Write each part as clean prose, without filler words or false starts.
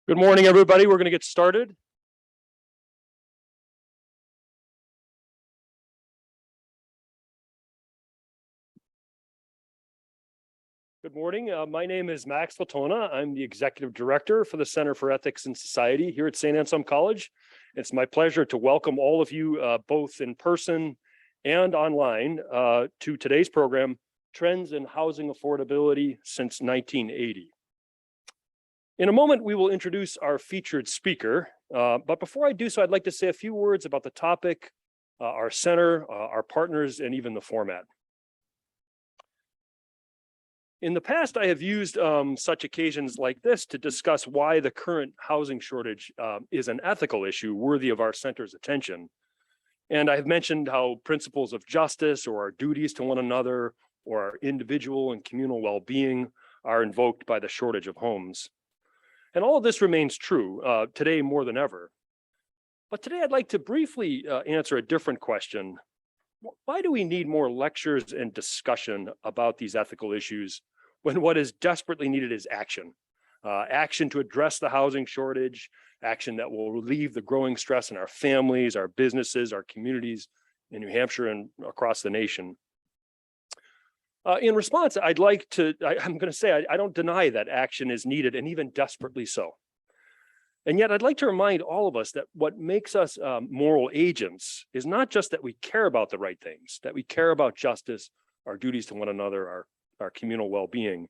Good morning, everybody. We're going to get started. Good morning. My name is Max Latona. I'm the Executive Director for the Center for Ethics and Society here at St. Anselm College. It's my pleasure to welcome all of you both in person and online to today's program, Trends in Housing Affordability Since 1980. In a moment, we will introduce our featured speaker, but before I do so, I'd like to say a few words about the topic, our center, our partners, and even the format. In the past, I have used such occasions like this to discuss why the current housing shortage is an ethical issue worthy of our center's attention. And I've mentioned how principles of justice or our duties to one another or our individual and communal well-being are invoked by the shortage of homes. And all of this remains true today more than ever. But today I'd like to briefly answer a different question. Why do we need more lectures and discussion about these ethical issues when what is desperately needed is action? Action to address the housing shortage, action that will relieve the growing stress in our families, our businesses, our communities in New Hampshire and across the nation. In response, I'm going to say I don't deny that action is needed and even desperately so. And yet I'd like to remind all of us that what makes us moral agents is not just that we care about the right things, that we care about justice, our duties to one another, our communal well-being.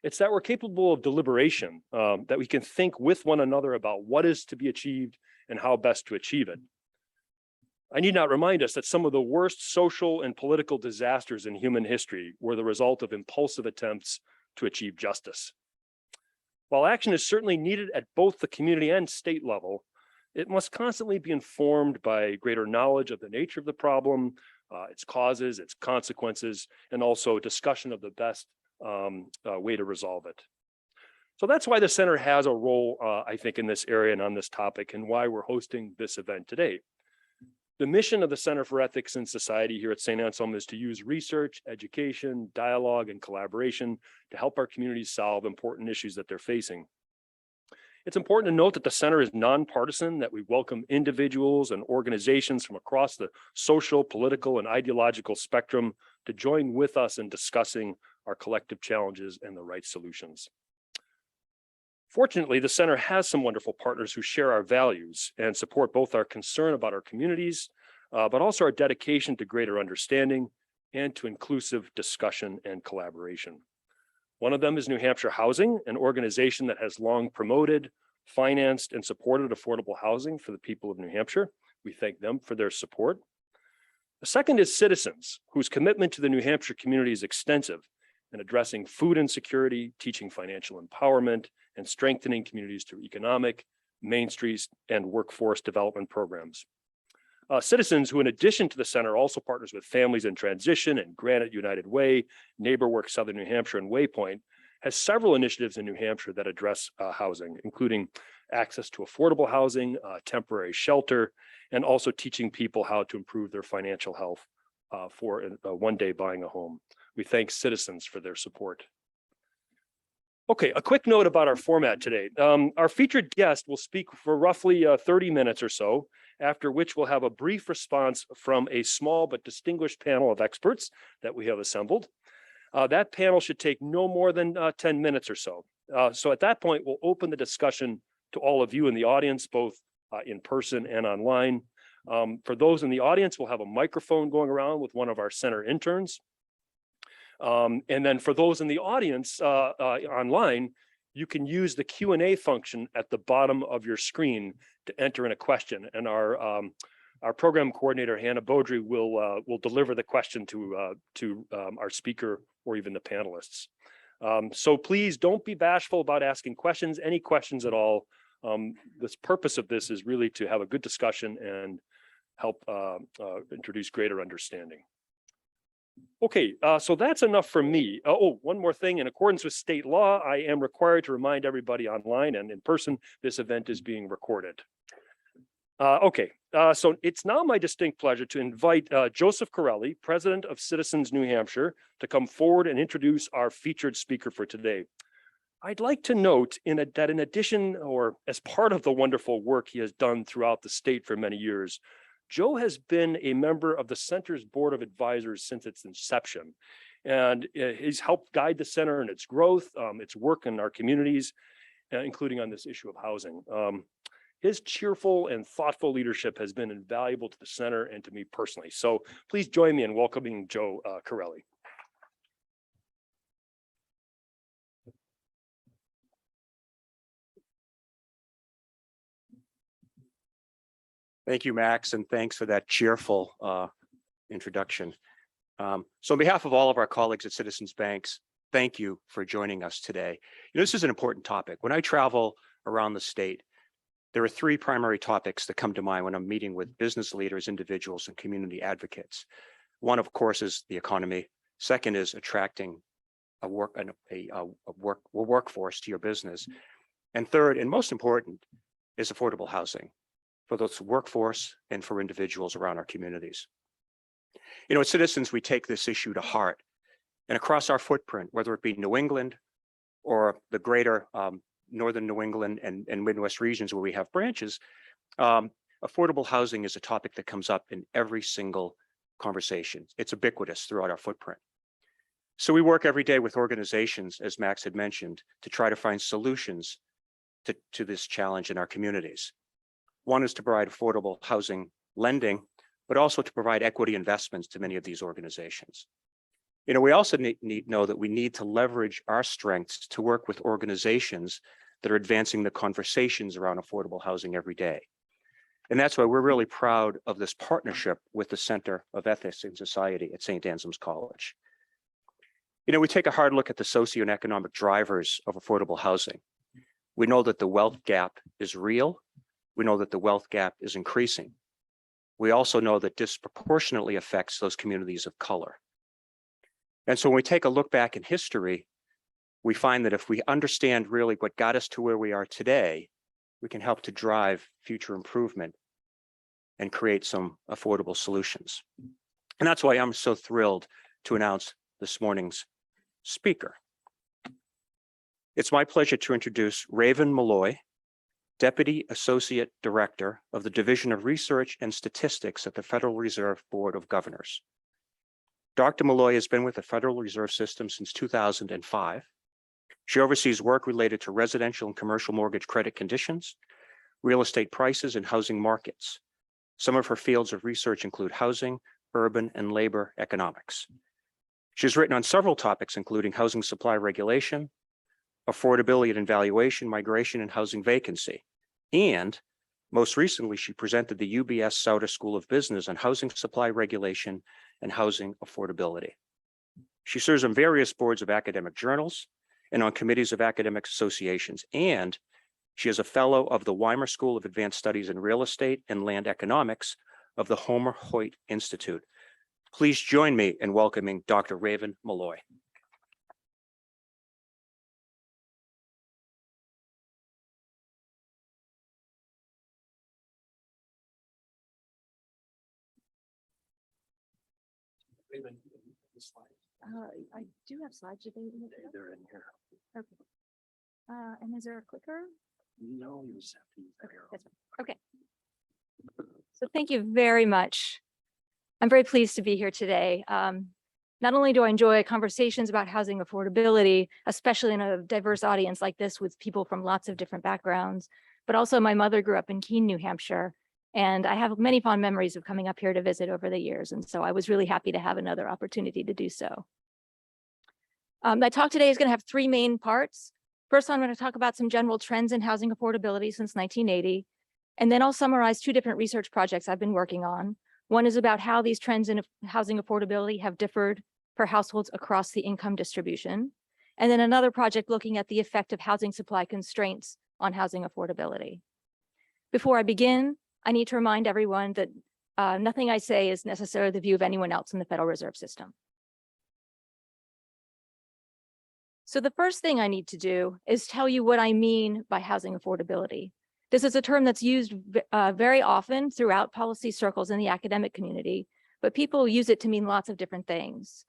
It's that we're capable of deliberation, that we can think with one another about what is to be achieved and how best to achieve it. I need not remind us that some of the worst social and political disasters in human history were the result of impulsive attempts to achieve justice. While action is certainly needed at both the community and state level, it must constantly be informed by greater knowledge of the nature of the problem, its causes, its consequences, and also discussion of the best way to resolve it. So that's why the center has a role, I think, in this area and on this topic, and why we're hosting this event today. The mission of the Center for Ethics and Society here at St. Anselm is to use research, education, dialogue, and collaboration to help our communities solve important issues that they're facing. It's important to note that the center is nonpartisan, that we welcome individuals and organizations from across the social, political, and ideological spectrum to join with us in discussing our collective challenges and the right solutions. Fortunately, the center has some wonderful partners who share our values and support both our concern about our communities, but also our dedication to greater understanding and to inclusive discussion and collaboration. One of them is New Hampshire Housing, an organization that has long promoted, financed, and supported affordable housing for the people of New Hampshire. We thank them for their support. The second is Citizens, whose commitment to the New Hampshire community is extensive in addressing food insecurity, teaching financial empowerment, and strengthening communities through economic, Main Street, and workforce development programs. Citizens, who in addition to the center also partners with Families in Transition and Granite United Way, NeighborWorks Southern New Hampshire, and Waypoint, has several initiatives in New Hampshire that address housing, including access to affordable housing, temporary shelter, and also teaching people how to improve their financial health for one day buying a home. We thank Citizens for their support. Okay, a quick note about our format today. Our featured guest will speak for roughly 30 minutes or so, after which we'll have a brief response from a small but distinguished panel of experts that we have assembled. That panel should take no more than 10 minutes or so. So at that point, we'll open the discussion to all of you in the audience, both in person and online. For those in the audience, we'll have a microphone going around with one of our center interns. And then for those in the audience online, you can use the Q&A function at the bottom of your screen to enter in a question. And our program coordinator, Hannah Beaudry, will deliver the question to our speaker or even the panelists. So please don't be bashful about asking questions, any questions at all. The purpose of this is really to have a good discussion and help introduce greater understanding. Okay, so that's enough for me. Oh, one more thing. In accordance with state law, I am required to remind everybody online and in person, this event is being recorded. So it's now my distinct pleasure to invite Joseph Corelli, President of Citizens New Hampshire, to come forward and introduce our featured speaker for today. I'd like to note that in addition, or as part of the wonderful work he has done throughout the state for many years, Joe has been a member of the Center's Board of Advisors since its inception. And he's helped guide the center in its growth, its work in our communities, including on this issue of housing. His cheerful and thoughtful leadership has been invaluable to the center and to me personally. So please join me in welcoming Joe Corelli. Thank you, Max, and thanks for that cheerful introduction. So on behalf of all of our colleagues at Citizens Banks, thank you for joining us today. This is an important topic. When I travel around the state, there are three primary topics that come to mind when I'm meeting with business leaders, individuals, and community advocates. One, of course, is the economy. Second is attracting a workforce to your business. And third, and most important, is affordable housing for those workforce and for individuals around our communities. At Citizens, we take this issue to heart. And across our footprint, whether it be New England or the greater Northern New England and Midwest regions where we have branches, affordable housing is a topic that comes up in every single conversation. It's ubiquitous throughout our footprint. So we work every day with organizations, as Max had mentioned, to try to find solutions to this challenge in our communities. One is to provide affordable housing lending, but also to provide equity investments to many of these organizations. We also know that we need to leverage our strengths to work with organizations that are advancing the conversations around affordable housing every day. And that's why we're really proud of this partnership with the Center of Ethics and Society at St. Anselm's College. We take a hard look at the socio and economic drivers of affordable housing. We know that the wealth gap is real. We know that the wealth gap is increasing. We also know that disproportionately affects those communities of color. And so when we take a look back in history, we find that if we understand really what got us to where we are today, we can help to drive future improvement and create some affordable solutions. And that's why I'm so thrilled to announce this morning's speaker. It's my pleasure to introduce Raven Molloy, Deputy Associate Director of the Division of Research and Statistics at the Federal Reserve Board of Governors. Dr. Molloy has been with the Federal Reserve System since 2005. She oversees work related to residential and commercial mortgage credit conditions, real estate prices, and housing markets. Some of her fields of research include housing, urban, and labor economics. She's written on several topics, including housing supply regulation, affordability and valuation, migration, and housing vacancy. And most recently, she presented the UBS Sauder School of Business on housing supply regulation and housing affordability. She serves on various boards of academic journals and on committees of academic associations. And she is a fellow of the Weimer School of Advanced Studies in Real Estate and Land Economics of the Homer Hoyt Institute. Please join me in welcoming Dr. Raven Molloy. I do have slides. They're in here. Okay. And is there a clicker? No, you just have to use the arrow. Okay. So thank you very much. I'm very pleased to be here today. Not only do I enjoy conversations about housing affordability, especially in a diverse audience like this with people from lots of different backgrounds, but also my mother grew up in Keene, New Hampshire, and I have many fond memories of coming up here to visit over the years. And so I was really happy to have another opportunity to do so. My talk today is going to have three main parts. First, I'm going to talk about some general trends in housing affordability since 1980. And then I'll summarize two different research projects I've been working on. One is about how these trends in housing affordability have differed for households across the income distribution. And then another project looking at the effect of housing supply constraints on housing affordability. Before I begin, I need to remind everyone that nothing I say is necessarily the view of anyone else in the Federal Reserve System. So the first thing I need to do is tell you what I mean by housing affordability. This is a term that's used very often throughout policy circles in the academic community, but people use it to mean lots of different things.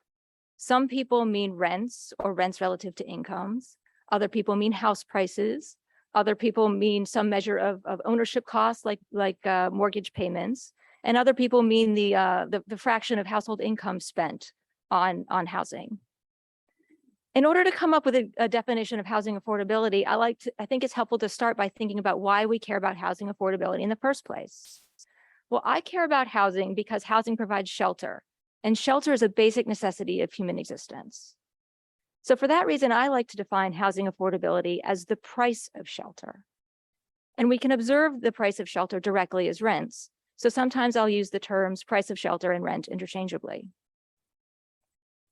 Some people mean rents or rents relative to incomes. Other people mean house prices. Other people mean some measure of ownership costs like mortgage payments. And other people mean the fraction of household income spent on housing. In order to come up with a definition of housing affordability, I think it's helpful to start by thinking about why we care about housing affordability in the first place. Well, I care about housing because housing provides shelter, and shelter is a basic necessity of human existence. So for that reason, I like to define housing affordability as the price of shelter. And we can observe the price of shelter directly as rents. So sometimes I'll use the terms price of shelter and rent interchangeably.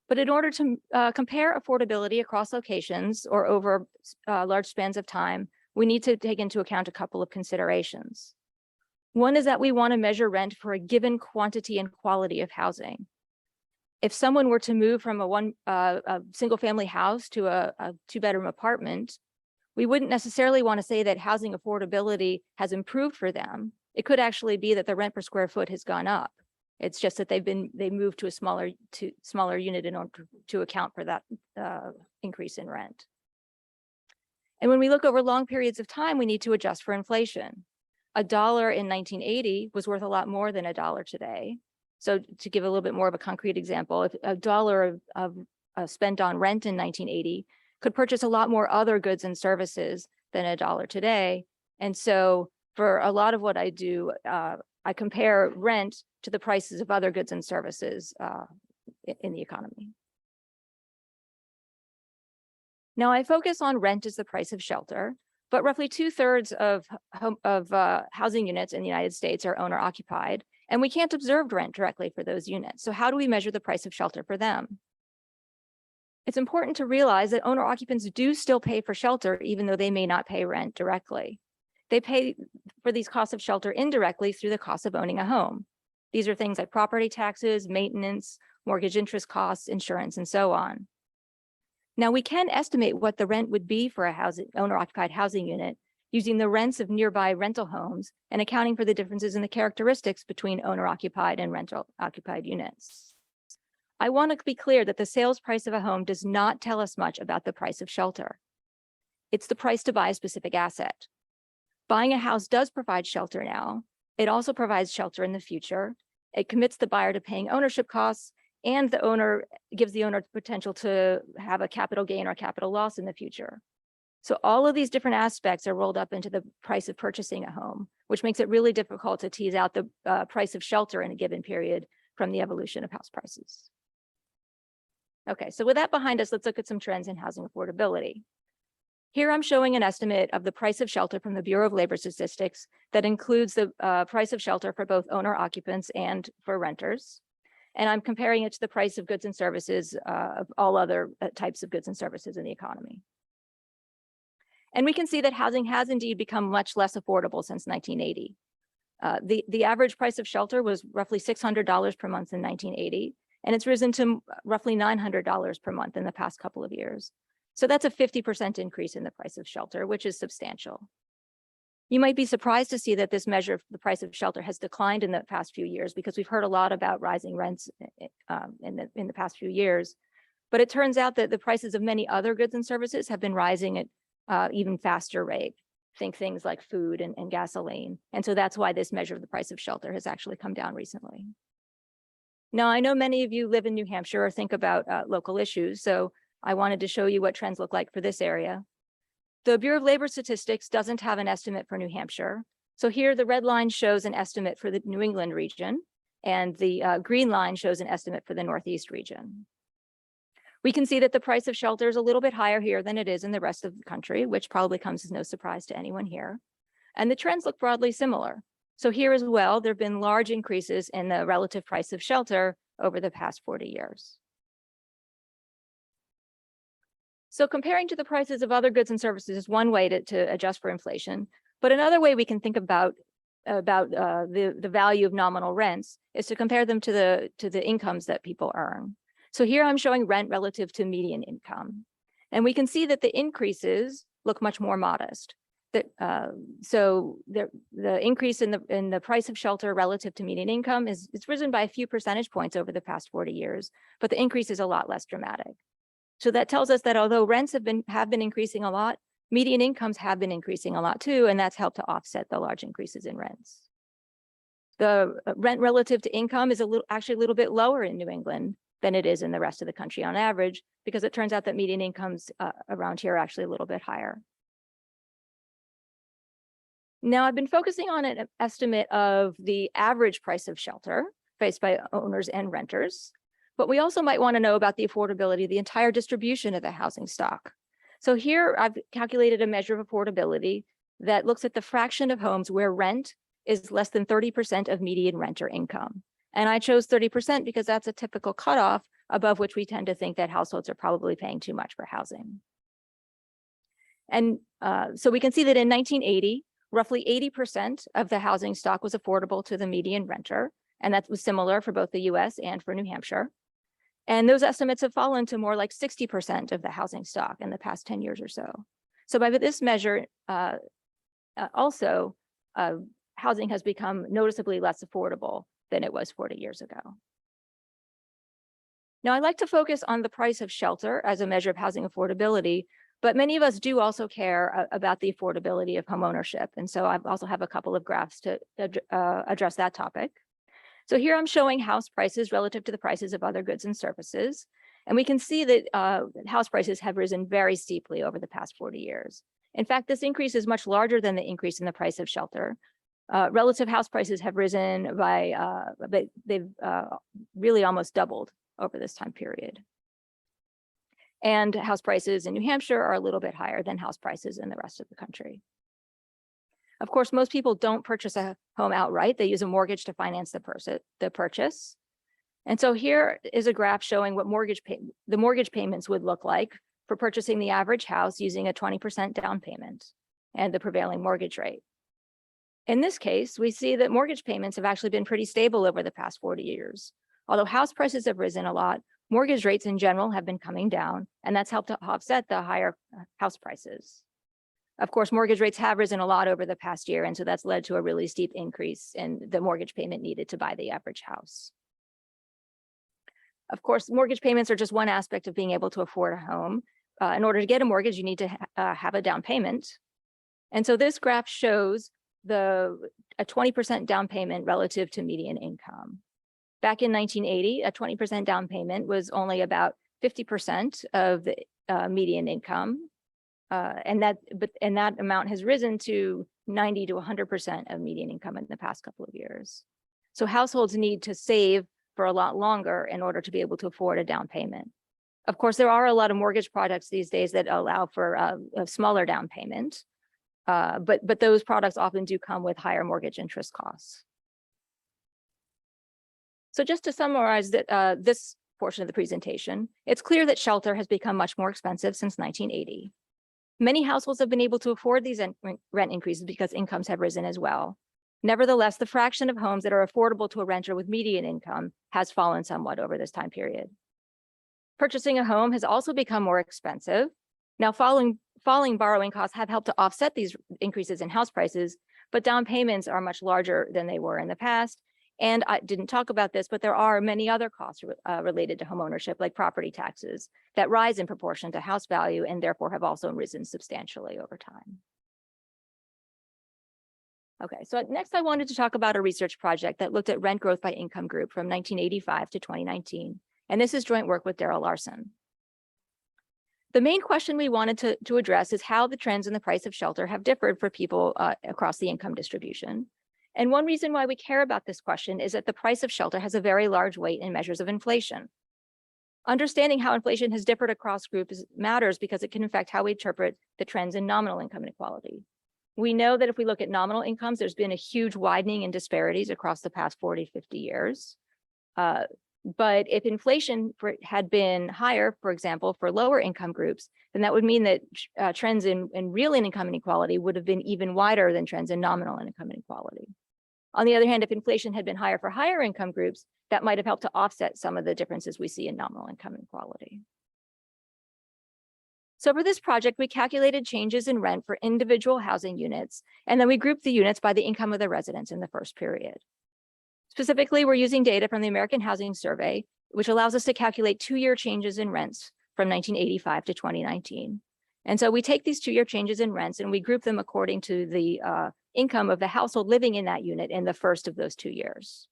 But in order to compare affordability across locations or over large spans of time, we need to take into account a couple of considerations. One is that we want to measure rent for a given quantity and quality of housing. If someone were to move from a single family house to a 2-bedroom apartment, we wouldn't necessarily want to say that housing affordability has improved for them. It could actually be that the rent per square foot has gone up. It's just that they moved to a smaller unit in order to account for that increase in rent. And when we look over long periods of time, we need to adjust for inflation. $1 in 1980 was worth a lot more than $1 today. So to give a little bit more of a concrete example, if $1 of spent on rent in 1980 could purchase a lot more other goods and services than $1 today. And so for a lot of what I do, I compare rent to the prices of other goods and services in the economy. Now I focus on rent as the price of shelter, but roughly 2/3 of housing units in the United States are owner occupied, and we can't observe rent directly for those units. So how do we measure the price of shelter for them? It's important to realize that owner occupants do still pay for shelter, even though they may not pay rent directly. They pay for these costs of shelter indirectly through the cost of owning a home. These are things like property taxes, maintenance, mortgage interest costs, insurance, and so on. Now we can estimate what the rent would be for a owner-occupied housing unit using the rents of nearby rental homes and accounting for the differences in the characteristics between owner-occupied and rental-occupied units. I want to be clear that the sales price of a home does not tell us much about the price of shelter. It's the price to buy a specific asset. Buying a house does provide shelter now. It also provides shelter in the future. It commits the buyer to paying ownership costs, and the owner gives the owner the potential to have a capital gain or capital loss in the future. So all of these different aspects are rolled up into the price of purchasing a home, which makes it really difficult to tease out the price of shelter in a given period from the evolution of house prices. Okay, so with that behind us, let's look at some trends in housing affordability. Here I'm showing an estimate of the price of shelter from the Bureau of Labor Statistics that includes the price of shelter for both owner occupants and for renters. And I'm comparing it to the price of goods and services of all other types of goods and services in the economy. And we can see that housing has indeed become much less affordable since 1980. The average price of shelter was roughly $600 per month in 1980, and it's risen to roughly $900 per month in the past couple of years. So that's a 50% increase in the price of shelter, which is substantial. You might be surprised to see that this measure of the price of shelter has declined in the past few years because we've heard a lot about rising rents in the past few years. But it turns out that the prices of many other goods and services have been rising at even faster rate. Think things like food and gasoline. And so that's why this measure of the price of shelter has actually come down recently. Now, I know many of you live in New Hampshire or think about local issues, so I wanted to show you what trends look like for this area. The Bureau of Labor Statistics doesn't have an estimate for New Hampshire. So here the red line shows an estimate for the New England region, and the green line shows an estimate for the Northeast region. We can see that the price of shelter is a little bit higher here than it is in the rest of the country, which probably comes as no surprise to anyone here. And the trends look broadly similar. So here as well, there have been large increases in the relative price of shelter over the past 40 years. So comparing to the prices of other goods and services is one way to adjust for inflation. But another way we can think about the value of nominal rents is to compare them to the incomes that people earn. So here I'm showing rent relative to median income. And we can see that the increases look much more modest. So the increase in the price of shelter relative to median income it's risen by a few percentage points over the past 40 years, but the increase is a lot less dramatic. So that tells us that although rents have been increasing a lot, median incomes have been increasing a lot too, and that's helped to offset the large increases in rents. The rent relative to income is actually a little bit lower in New England than it is in the rest of the country on average, because it turns out that median incomes around here are actually a little bit higher. Now, I've been focusing on an estimate of the average price of shelter faced by owners and renters, but we also might want to know about the affordability of the entire distribution of the housing stock. So here I've calculated a measure of affordability that looks at the fraction of homes where rent is less than 30% of median renter income. And I chose 30% because that's a typical cutoff above which we tend to think that households are probably paying too much for housing. And so we can see that in 1980, roughly 80% of the housing stock was affordable to the median renter. And that was similar for both the US and for New Hampshire. And those estimates have fallen to more like 60% of the housing stock in the past 10 years or so. So by this measure, housing has become noticeably less affordable than it was 40 years ago. Now, I like to focus on the price of shelter as a measure of housing affordability, but many of us do also care about the affordability of homeownership. And so I also have a couple of graphs to address that topic. So here I'm showing house prices relative to the prices of other goods and services. And we can see that house prices have risen very steeply over the past 40 years. In fact, this increase is much larger than the increase in the price of shelter. Relative house prices have risen by, they've really almost doubled over this time period. And house prices in New Hampshire are a little bit higher than house prices in the rest of the country. Of course, most people don't purchase a home outright. They use a mortgage to finance the purchase. And so here is a graph showing what the mortgage payments would look like for purchasing the average house using a 20% down payment and the prevailing mortgage rate. In this case, we see that mortgage payments have actually been pretty stable over the past 40 years. Although house prices have risen a lot, mortgage rates in general have been coming down, and that's helped to offset the higher house prices. Of course, mortgage rates have risen a lot over the past year, and so that's led to a really steep increase in the mortgage payment needed to buy the average house. Of course, mortgage payments are just one aspect of being able to afford a home. In order to get a mortgage, you need to have a down payment. And so this graph shows a 20% down payment relative to median income. Back in 1980, a 20% down payment was only about 50% of the median income. And that amount has risen to 90 to 100% of median income in the past couple of years. So households need to save for a lot longer in order to be able to afford a down payment. Of course, there are a lot of mortgage products these days that allow for a smaller down payment, but those products often do come with higher mortgage interest costs. So just to summarize this portion of the presentation, it's clear that shelter has become much more expensive since 1980. Many households have been able to afford these rent increases because incomes have risen as well. Nevertheless, the fraction of homes that are affordable to a renter with median income has fallen somewhat over this time period. Purchasing a home has also become more expensive. Now, falling borrowing costs have helped to offset these increases in house prices, but down payments are much larger than they were in the past. And I didn't talk about this, but there are many other costs related to homeownership, like property taxes, that rise in proportion to house value and therefore have also risen substantially over time. Okay, so next I wanted to talk about a research project that looked at rent growth by income group from 1985 to 2019. And this is joint work with Daryl Larson. The main question we wanted to address is how the trends in the price of shelter have differed for people across the income distribution. And one reason why we care about this question is that the price of shelter has a very large weight in measures of inflation. Understanding how inflation has differed across groups matters because it can affect how we interpret the trends in nominal income inequality. We know that if we look at nominal incomes, there's been a huge widening in disparities across the past 40, 50 years. But if inflation had been higher, for example, for lower income groups, then that would mean that trends in real income inequality would have been even wider than trends in nominal income inequality. On the other hand, if inflation had been higher for higher income groups, that might have helped to offset some of the differences we see in nominal income inequality. So for this project, we calculated changes in rent for individual housing units, and then we grouped the units by the income of the residents in the first period. Specifically, we're using data from the American Housing Survey, which allows us to calculate 2-year changes in rents from 1985 to 2019. And so we take these 2-year changes in rents and we group them according to the income of the household living in that unit in the first of those 2 years.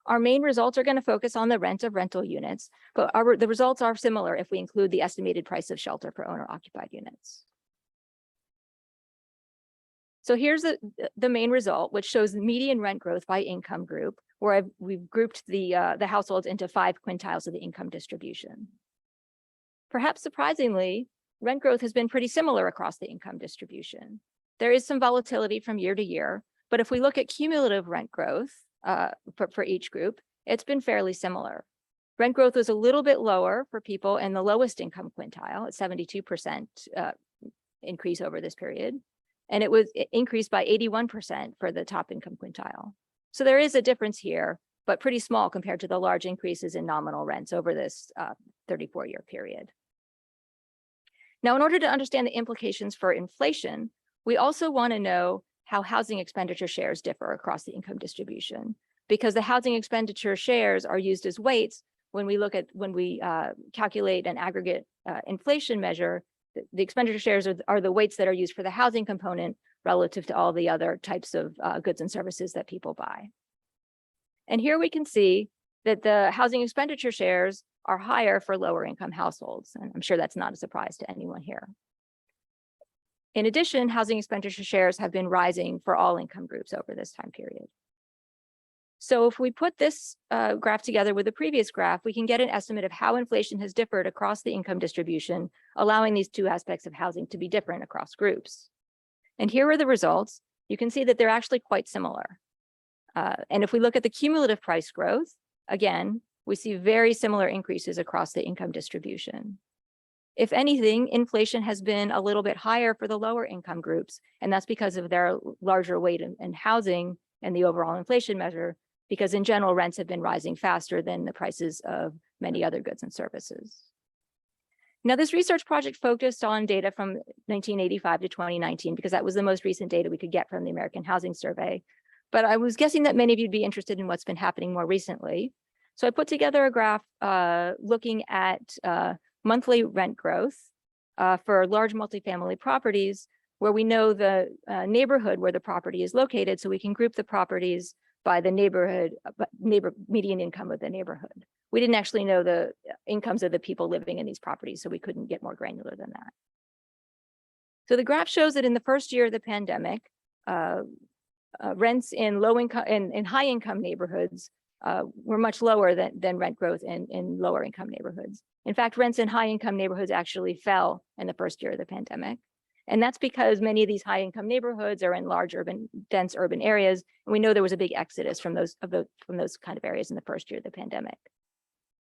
Our main results are going to focus on the rent of rental units, but the results are similar if we include the estimated price of shelter for owner-occupied units. So here's the main result, which shows median rent growth by income group, where we've grouped the households into 5 quintiles of the income distribution. Perhaps surprisingly, rent growth has been pretty similar across the income distribution. There is some volatility from year to year, but if we look at cumulative rent growth for each group, it's been fairly similar. Rent growth was a little bit lower for people in the lowest income quintile at 72% increase over this period. And it increased by 81% for the top income quintile. So there is a difference here, but pretty small compared to the large increases in nominal rents over this 34-year period. Now, in order to understand the implications for inflation, we also want to know how housing expenditure shares differ across the income distribution, because the housing expenditure shares are used as weights when we calculate an aggregate inflation measure. The expenditure shares are the weights that are used for the housing component relative to all the other types of goods and services that people buy. And here we can see that the housing expenditure shares are higher for lower income households. And I'm sure that's not a surprise to anyone here. In addition, housing expenditure shares have been rising for all income groups over this time period. So if we put this graph together with the previous graph, we can get an estimate of how inflation has differed across the income distribution, allowing these 2 aspects of housing to be different across groups. And here are the results. You can see that they're actually quite similar. And if we look at the cumulative price growth, again, we see very similar increases across the income distribution. If anything, inflation has been a little bit higher for the lower income groups, and that's because of their larger weight in housing and the overall inflation measure, because in general, rents have been rising faster than the prices of many other goods and services. Now, this research project focused on data from 1985 to 2019, because that was the most recent data we could get from the American Housing Survey. But I was guessing that many of you'd be interested in what's been happening more recently. So I put together a graph looking at monthly rent growth for large multifamily properties, where we know the neighborhood where the property is located, so we can group the properties by the median income of the neighborhood. We didn't actually know the incomes of the people living in these properties, so we couldn't get more granular than that. So the graph shows that in the first year of the pandemic, rents in low income in high income neighborhoods were much lower than rent growth in lower income neighborhoods. In fact, rents in high income neighborhoods actually fell in the first year of the pandemic. And that's because many of these high income neighborhoods are in large dense urban areas. And we know there was a big exodus from those kind of areas in the first year of the pandemic.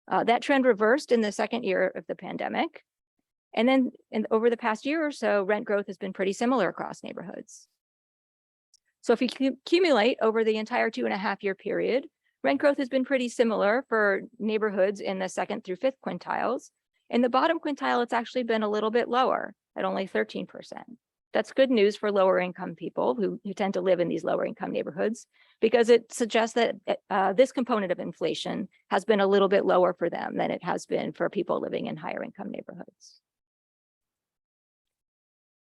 That trend reversed in the second year of the pandemic. And then over the past year or so, rent growth has been pretty similar across neighborhoods. So if we accumulate over the entire 2.5-year period, rent growth has been pretty similar for neighborhoods in the 2nd through 5th quintiles. In the bottom quintile, it's actually been a little bit lower at only 13%. That's good news for lower income people who tend to live in these lower income neighborhoods, because it suggests that this component of inflation has been a little bit lower for them than it has been for people living in higher income neighborhoods.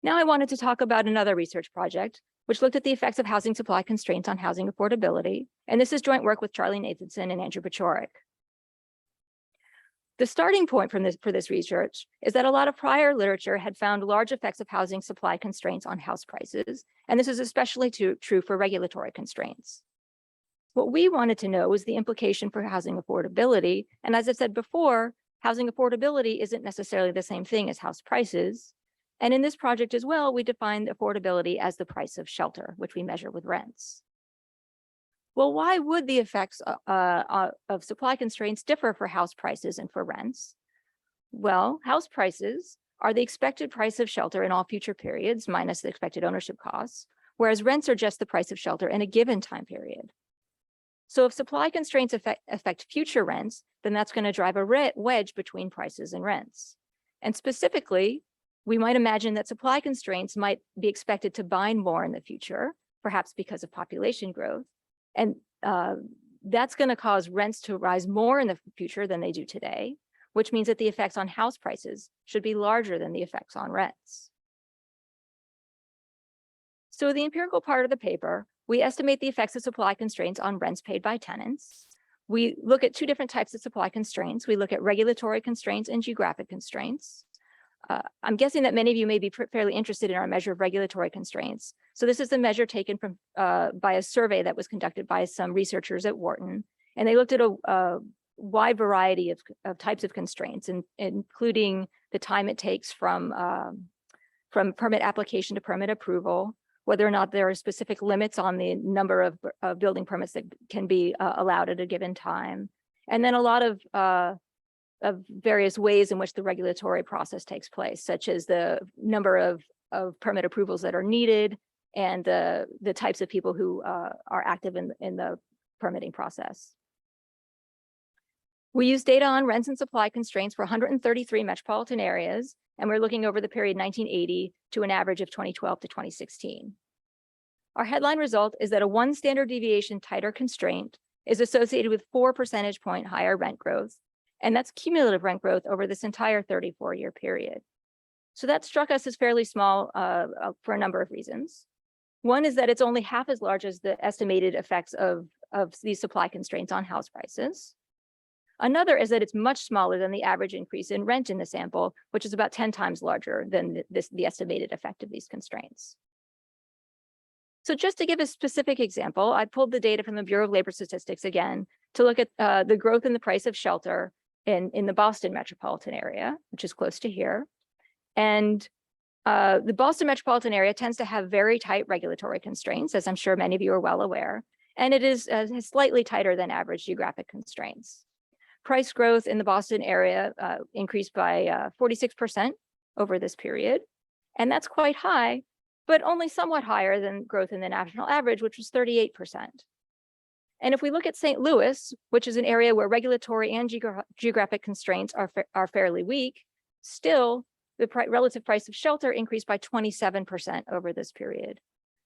Now I wanted to talk about another research project, which looked at the effects of housing supply constraints on housing affordability. And this is joint work with Charlie Nathanson and Andrew Pachorik. The starting point for this research is that a lot of prior literature had found large effects of housing supply constraints on house prices, and this is especially true for regulatory constraints. What we wanted to know was the implication for housing affordability, and as I said before, housing affordability isn't necessarily the same thing as house prices. And in this project as well, we defined affordability as the price of shelter, which we measure with rents. Well, why would the effects of supply constraints differ for house prices and for rents? Well, house prices are the expected price of shelter in all future periods minus the expected ownership costs, whereas rents are just the price of shelter in a given time period. So if supply constraints affect future rents, then that's going to drive a wedge between prices and rents. And specifically, we might imagine that supply constraints might be expected to bind more in the future, perhaps because of population growth. And that's going to cause rents to rise more in the future than they do today, which means that the effects on house prices should be larger than the effects on rents. So the empirical part of the paper, we estimate the effects of supply constraints on rents paid by tenants. We look at two different types of supply constraints. We look at regulatory constraints and geographic constraints. I'm guessing that many of you may be fairly interested in our measure of regulatory constraints. So this is the measure taken from by a survey that was conducted by some researchers at Wharton. And they looked at a wide variety of types of constraints, including the time it takes from permit application to permit approval, whether or not there are specific limits on the number of building permits that can be allowed at a given time. And then a lot of various ways in which the regulatory process takes place, such as the number of permit approvals that are needed and the types of people who are active in the permitting process. We use data on rents and supply constraints for 133 metropolitan areas, and we're looking over the period 1980 to an average of 2012 to 2016. Our headline result is that a 1 standard deviation tighter constraint is associated with 4 percentage point higher rent growth, and that's cumulative rent growth over this entire 34-year period. So that struck us as fairly small for a number of reasons. One is that it's only half as large as the estimated effects of these supply constraints on house prices. Another is that it's much smaller than the average increase in rent in the sample, which is about 10 times larger than the estimated effect of these constraints. So just to give a specific example, I pulled the data from the Bureau of Labor Statistics again to look at the growth in the price of shelter in the Boston metropolitan area, which is close to here. And the Boston metropolitan area tends to have very tight regulatory constraints, as I'm sure many of you are well aware, and it is slightly tighter than average geographic constraints. Price growth in the Boston area increased by 46% over this period, and that's quite high, but only somewhat higher than growth in the national average, which was 38%. And if we look at St. Louis, which is an area where regulatory and geographic constraints are fairly weak, still the relative price of shelter increased by 27% over this period.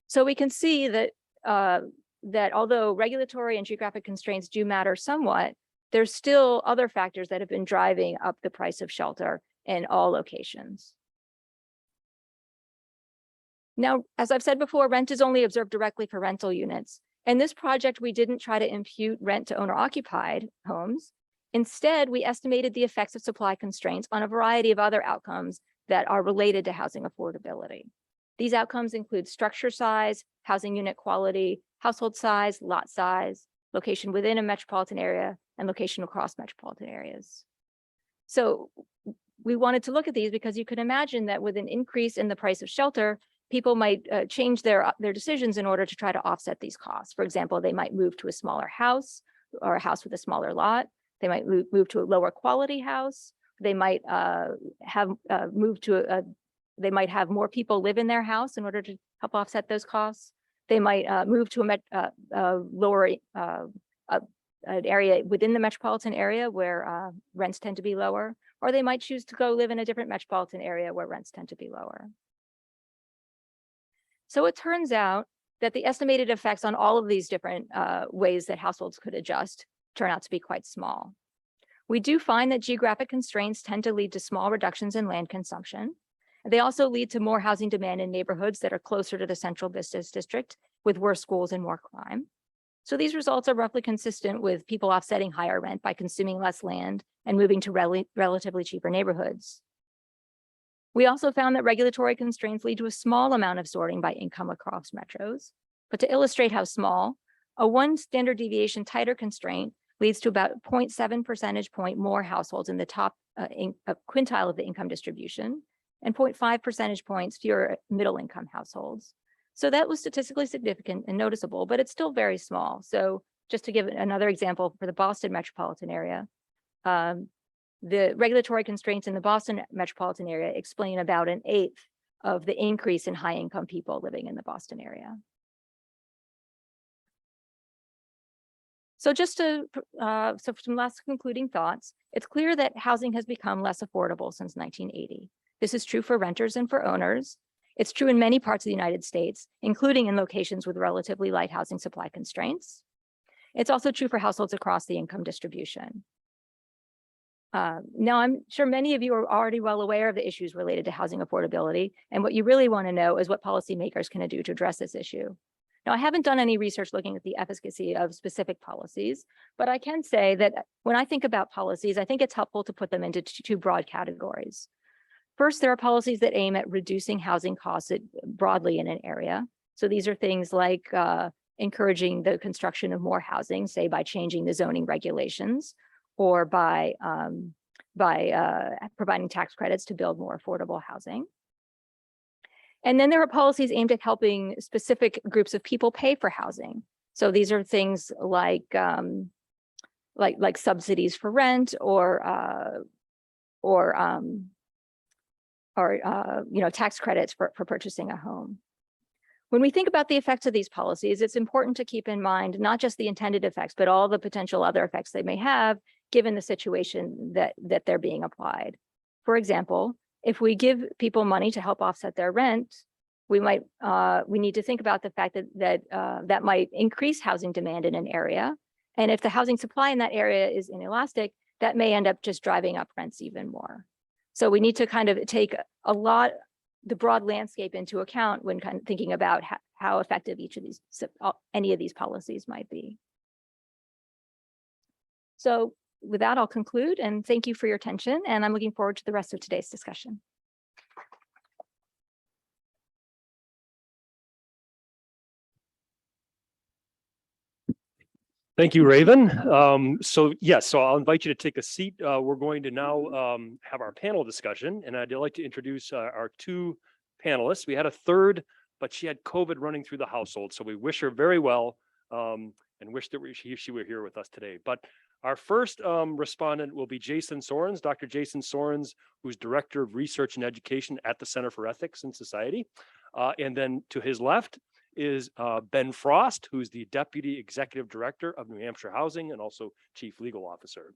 So we can see that that although regulatory and geographic constraints do matter somewhat, there's still other factors that have been driving up the price of shelter in all locations. Now, as I've said before, rent is only observed directly for rental units. In this project, we didn't try to impute rent to owner-occupied homes. Instead, we estimated the effects of supply constraints on a variety of other outcomes that are related to housing affordability. These outcomes include structure size, housing unit quality, household size, lot size, location within a metropolitan area, and location across metropolitan areas. So we wanted to look at these because you could imagine that with an increase in the price of shelter, people might change their decisions in order to try to offset these costs. For example, they might move to a smaller house or a house with a smaller lot. They might move to a lower quality house. They might they might have more people live in their house in order to help offset those costs. They might move to a lower an area within the metropolitan area where rents tend to be lower, or they might choose to go live in a different metropolitan area where rents tend to be lower. So it turns out that the estimated effects on all of these different ways that households could adjust turn out to be quite small. We do find that geographic constraints tend to lead to small reductions in land consumption. They also lead to more housing demand in neighborhoods that are closer to the central business district with worse schools and more crime. So these results are roughly consistent with people offsetting higher rent by consuming less land and moving to relatively cheaper neighborhoods. We also found that regulatory constraints lead to a small amount of sorting by income across metros. But to illustrate how small, a 1 standard deviation tighter constraint leads to about 0.7 percentage point more households in the top quintile of the income distribution and 0.5 percentage points fewer middle income households. So that was statistically significant and noticeable, but it's still very small. So just to give another example for the Boston metropolitan area, the regulatory constraints in the Boston metropolitan area explain about 1/8 of the increase in high income people living in the Boston area. So just to, so some last concluding thoughts, it's clear that housing has become less affordable since 1980. This is true for renters and for owners. It's true in many parts of the United States, including in locations with relatively light housing supply constraints. It's also true for households across the income distribution. Now, I'm sure many of you are already well aware of the issues related to housing affordability, and what you really want to know is what policymakers can do to address this issue. Now, I haven't done any research looking at the efficacy of specific policies, but I can say that when I think about policies, I think it's helpful to put them into two broad categories. First, there are policies that aim at reducing housing costs broadly in an area. So these are things like encouraging the construction of more housing, say by changing the zoning regulations, or by providing tax credits to build more affordable housing. And then there are policies aimed at helping specific groups of people pay for housing. So these are things like subsidies for rent, or tax credits for purchasing a home. When we think about the effects of these policies, it's important to keep in mind not just the intended effects, but all the potential other effects they may have given the situation that they're being applied. For example, if we give people money to help offset their rent, we need to think about the fact that might increase housing demand in an area. And if the housing supply in that area is inelastic, that may end up just driving up rents even more. So we need to kind of take the broad landscape into account when kind of thinking about how effective any of these policies might be. So with that, I'll conclude, and thank you for your attention, and I'm looking forward to the rest of today's discussion. Thank you, Raven. So I'll invite you to take a seat. We're going to now have our panel discussion, and I'd like to introduce our two panelists. We had a third, but she had COVID running through the household, so we wish her very well and wish that she were here with us today. But our first respondent will be Jason Sorens, Dr. Jason Sorens, who's Director of Research and Education at the Center for Ethics and Society. And then to his left is Ben Frost, who's the Deputy Executive Director of New Hampshire Housing and also Chief Legal Officer.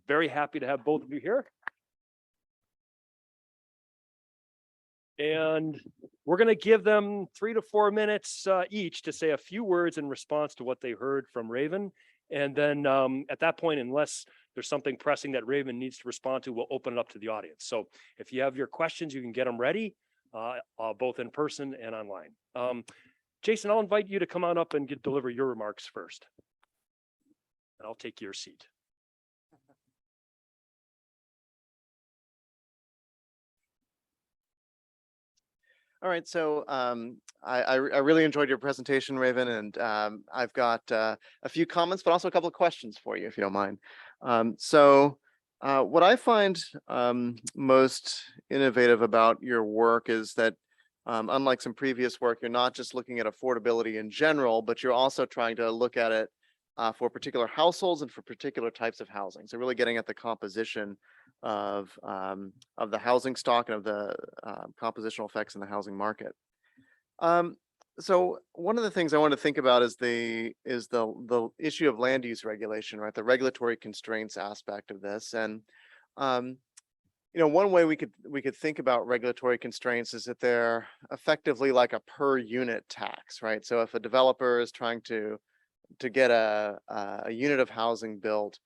Very happy to have both of you here. And we're going to give them 3 to 4 minutes each to say a few words in response to what they heard from Raven. And then at that point, unless there's something pressing that Raven needs to respond to, we'll open it up to the audience. So if you have your questions, you can get them ready, both in person and online. Jason, I'll invite you to come on up and deliver your remarks first. And I'll take your seat. All right, so I really enjoyed your presentation, Raven, and I've got a few comments, but also a couple of questions for you, if you don't mind. What I find most innovative about your work is that unlike some previous work, you're not just looking at affordability in general, but you're also trying to look at it for particular households and for particular types of housing. So really getting at the composition of the housing stock and of the compositional effects in the housing market. So one of the things I want to think about is the issue of land use regulation, right? The regulatory constraints aspect of this. And one way we could think about regulatory constraints is that they're effectively like a per unit tax, right? So if a developer is trying to get a unit of housing built,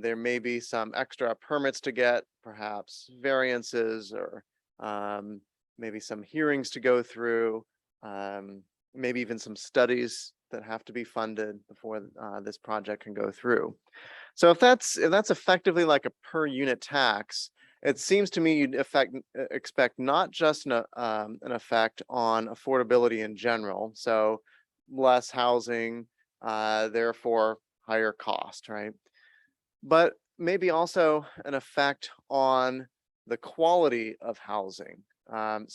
there may be some extra permits to get, perhaps variances, or maybe some hearings to go through, maybe even some studies that have to be funded before this project can go through. So if that's effectively like a per unit tax, it seems to me you'd expect not just an effect on affordability in general, so less housing, therefore higher cost, right? But maybe also an effect on the quality of housing. In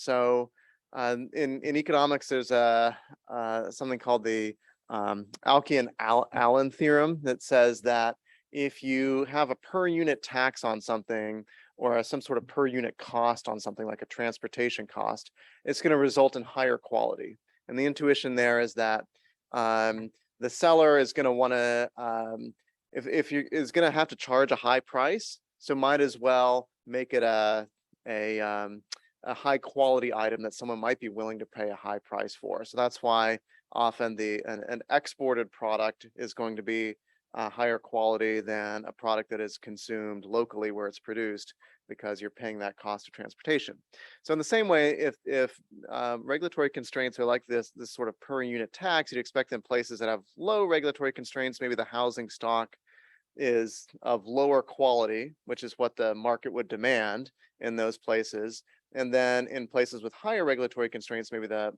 economics, there's something called the Alkian-Allen theorem that says that if you have a per unit tax on something, or some sort of per unit cost on something like a transportation cost, it's going to result in higher quality. And the intuition there is that the seller is going to want to, is going to have to charge a high price, so might as well make it a high quality item that someone might be willing to pay a high price for. So that's why often an exported product is going to be higher quality than a product that is consumed locally where it's produced, because you're paying that cost of transportation. So in the same way, if regulatory constraints are like this sort of per unit tax, you'd expect in places that have low regulatory constraints, maybe the housing stock is of lower quality, which is what the market would demand in those places. And then in places with higher regulatory constraints, maybe the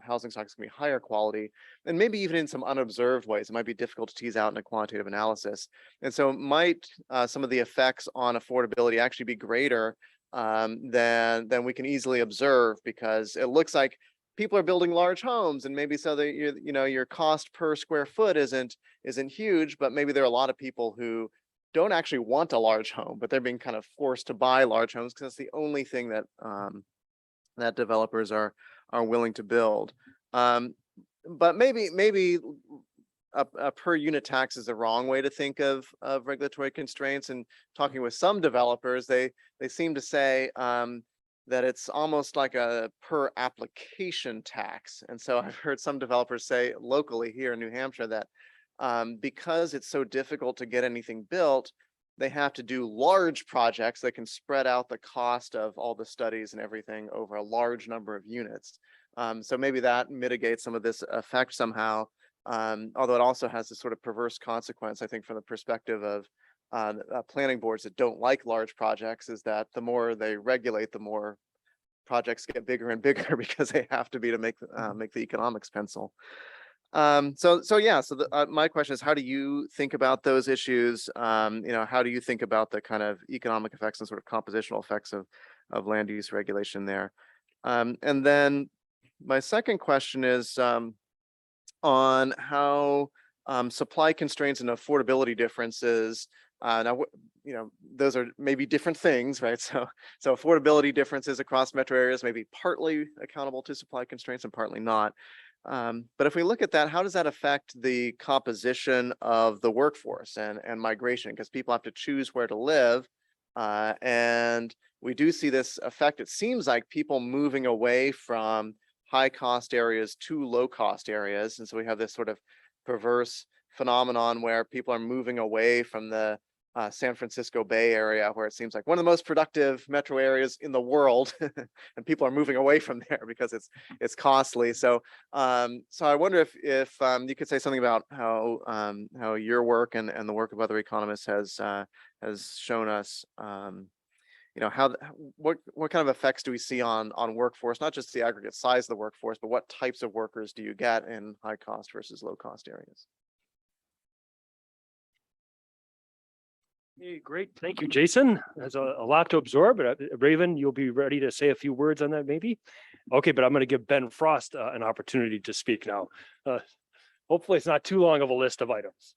housing stock is going to be higher quality, and maybe even in some unobserved ways. It might be difficult to tease out in a quantitative analysis. And so might some of the effects on affordability actually be greater than we can easily observe, because it looks like people are building large homes, and maybe so that your cost per square foot isn't huge, but maybe there are a lot of people who don't actually want a large home, but they're being kind of forced to buy large homes because that's the only thing that that developers are willing to build. But maybe a per unit tax is the wrong way to think of regulatory constraints. And talking with some developers, they seem to say that it's almost like a per application tax. And so I've heard some developers say locally here in New Hampshire that because it's so difficult to get anything built, they have to do large projects that can spread out the cost of all the studies and everything over a large number of units. So maybe that mitigates some of this effect somehow, although it also has this sort of perverse consequence, I think, from the perspective of planning boards that don't like large projects, is that the more they regulate, the more projects get bigger and bigger because they have to be to make the economics pencil. So my question is, how do you think about those issues? How do you think about the kind of economic effects and sort of compositional effects of land use regulation there? And then my second question is on how supply constraints and affordability differences. Now, those are maybe different things, right? So affordability differences across metro areas may be partly accountable to supply constraints and partly not. But if we look at that, how does that affect the composition of the workforce and migration? Because people have to choose where to live. And we do see this effect. It seems like people moving away from high cost areas to low cost areas. And so we have this sort of perverse phenomenon where people are moving away from the San Francisco Bay Area, where it seems like one of the most productive metro areas in the world, and people are moving away from there because it's costly. So I wonder if you could say something about how your work and the work of other economists has shown us what kind of effects do we see on workforce, not just the aggregate size of the workforce, but what types of workers do you get in high cost versus low cost areas? Hey, great. Thank you, Jason. There's a lot to absorb, but Raven, you'll be ready to say a few words on that maybe? Okay, but I'm going to give Ben Frost an opportunity to speak now. Hopefully it's not too long of a list of items.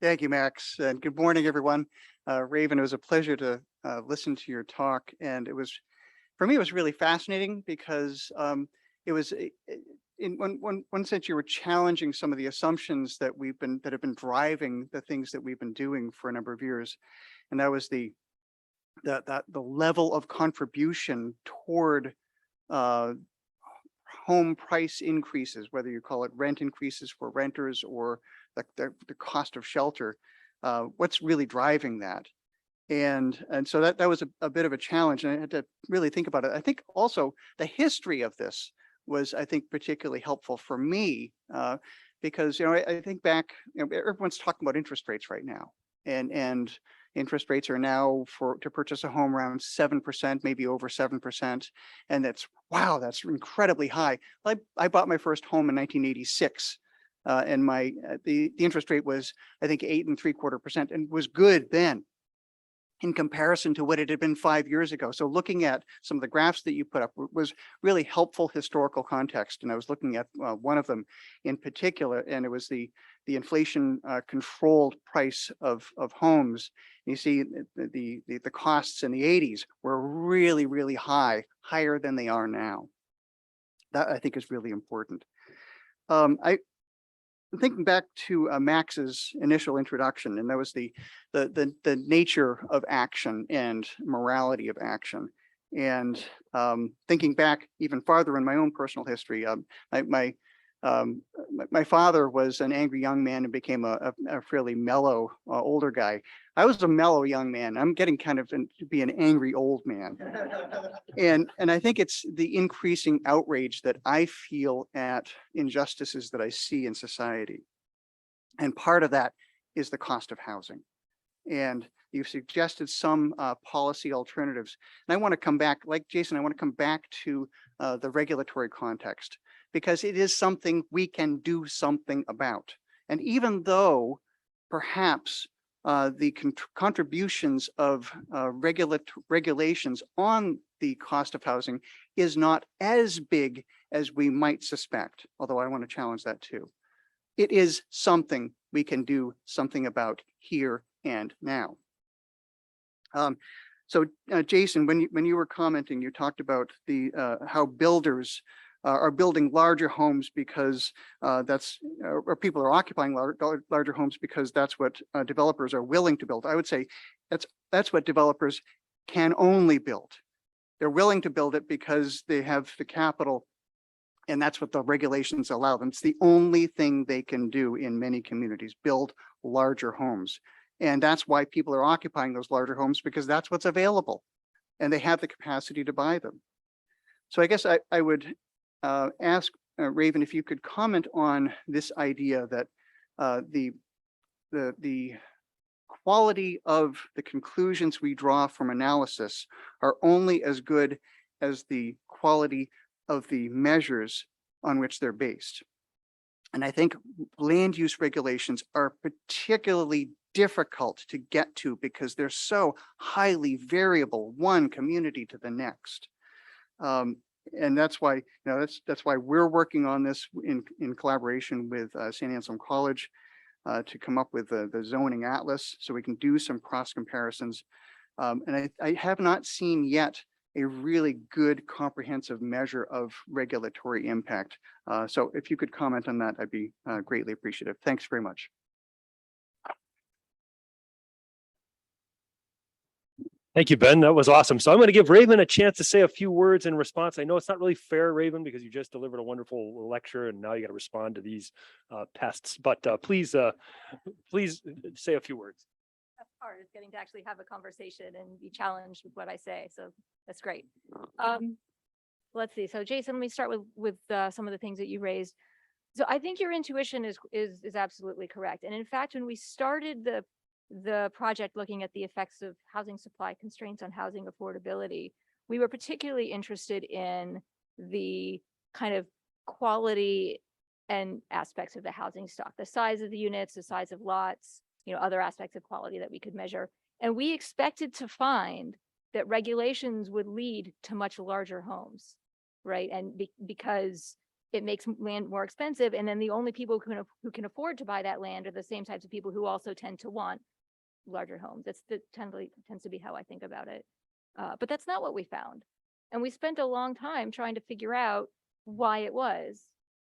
Thank you, Max, and good morning, everyone. Raven, it was a pleasure to listen to your talk, and for me, it was really fascinating because it was in one sense, you were challenging some of the assumptions that have been driving the things that we've been doing for a number of years, and that was the level of contribution toward home price increases, whether you call it rent increases for renters or the cost of shelter. What's really driving that? And so that was a bit of a challenge, and I had to really think about it. I think also the history of this was, I think, particularly helpful for me, because I think back, everyone's talking about interest rates right now, and interest rates are now to purchase a home around 7%, maybe over 7%, and that's incredibly high. I bought my first home in 1986, and the interest rate was, I think, 8.75%, and was good then in comparison to what it had been 5 years ago. So looking at some of the graphs that you put up was really helpful historical context. And I was looking at one of them in particular, and it was the inflation controlled price of homes. You see the costs in the 80s were really, really high, higher than they are now. That, I think, is really important. I'm thinking back to Max's initial introduction, and that was the nature of action and morality of action. And thinking back even farther in my own personal history, my My father was an angry young man and became a fairly mellow older guy. I was a mellow young man. I'm getting kind of to be an angry old man. And I think it's the increasing outrage that I feel at injustices that I see in society. And part of that is the cost of housing. And you've suggested some policy alternatives. And I want to come back, like Jason, I want to come back to the regulatory context, because it is something we can do something about. And even though perhaps the contributions of regulations on the cost of housing is not as big as we might suspect, although I want to challenge that too. It is something we can do something about here and now. So Jason, when you were commenting, you talked about the how builders are building larger homes because or people are occupying larger homes because that's what developers are willing to build. I would say that's what developers can only build. They're willing to build it because they have the capital, and that's what the regulations allow them. It's the only thing they can do in many communities, build larger homes. And that's why people are occupying those larger homes, because that's what's available and they have the capacity to buy them. So I guess I would ask Raven if you could comment on this idea that the quality of the conclusions we draw from analysis are only as good as the quality of the measures on which they're based. And I think land use regulations are particularly difficult to get to because they're so highly variable, one community to the next. And that's why, that's why we're working on this in collaboration with St. Anselm College to come up with the zoning atlas so we can do some cross comparisons. And I have not seen yet a really good comprehensive measure of regulatory impact. So if you could comment on that, I'd be greatly appreciative. Thanks very much. Thank you, Ben. That was awesome. So I'm going to give Raven a chance to say a few words in response. I know it's not really fair, Raven, because you just delivered a wonderful lecture and now you got to respond to these pests. But please say a few words. That's hard. It's getting to actually have a conversation and be challenged with what I say. So that's great. Let's see. So Jason, let me start with some of the things that you raised. So I think your intuition is absolutely correct. And in fact, when we started the project looking at the effects of housing supply constraints on housing affordability, we were particularly interested in the kind of quality and aspects of the housing stock, the size of the units, the size of lots, other aspects of quality that we could measure. And we expected to find that regulations would lead to much larger homes, right? And because it makes land more expensive, and then the only people who can afford to buy that land are the same types of people who also tend to want larger homes. That tends to be how I think about it. But that's not what we found. And we spent a long time trying to figure out why it was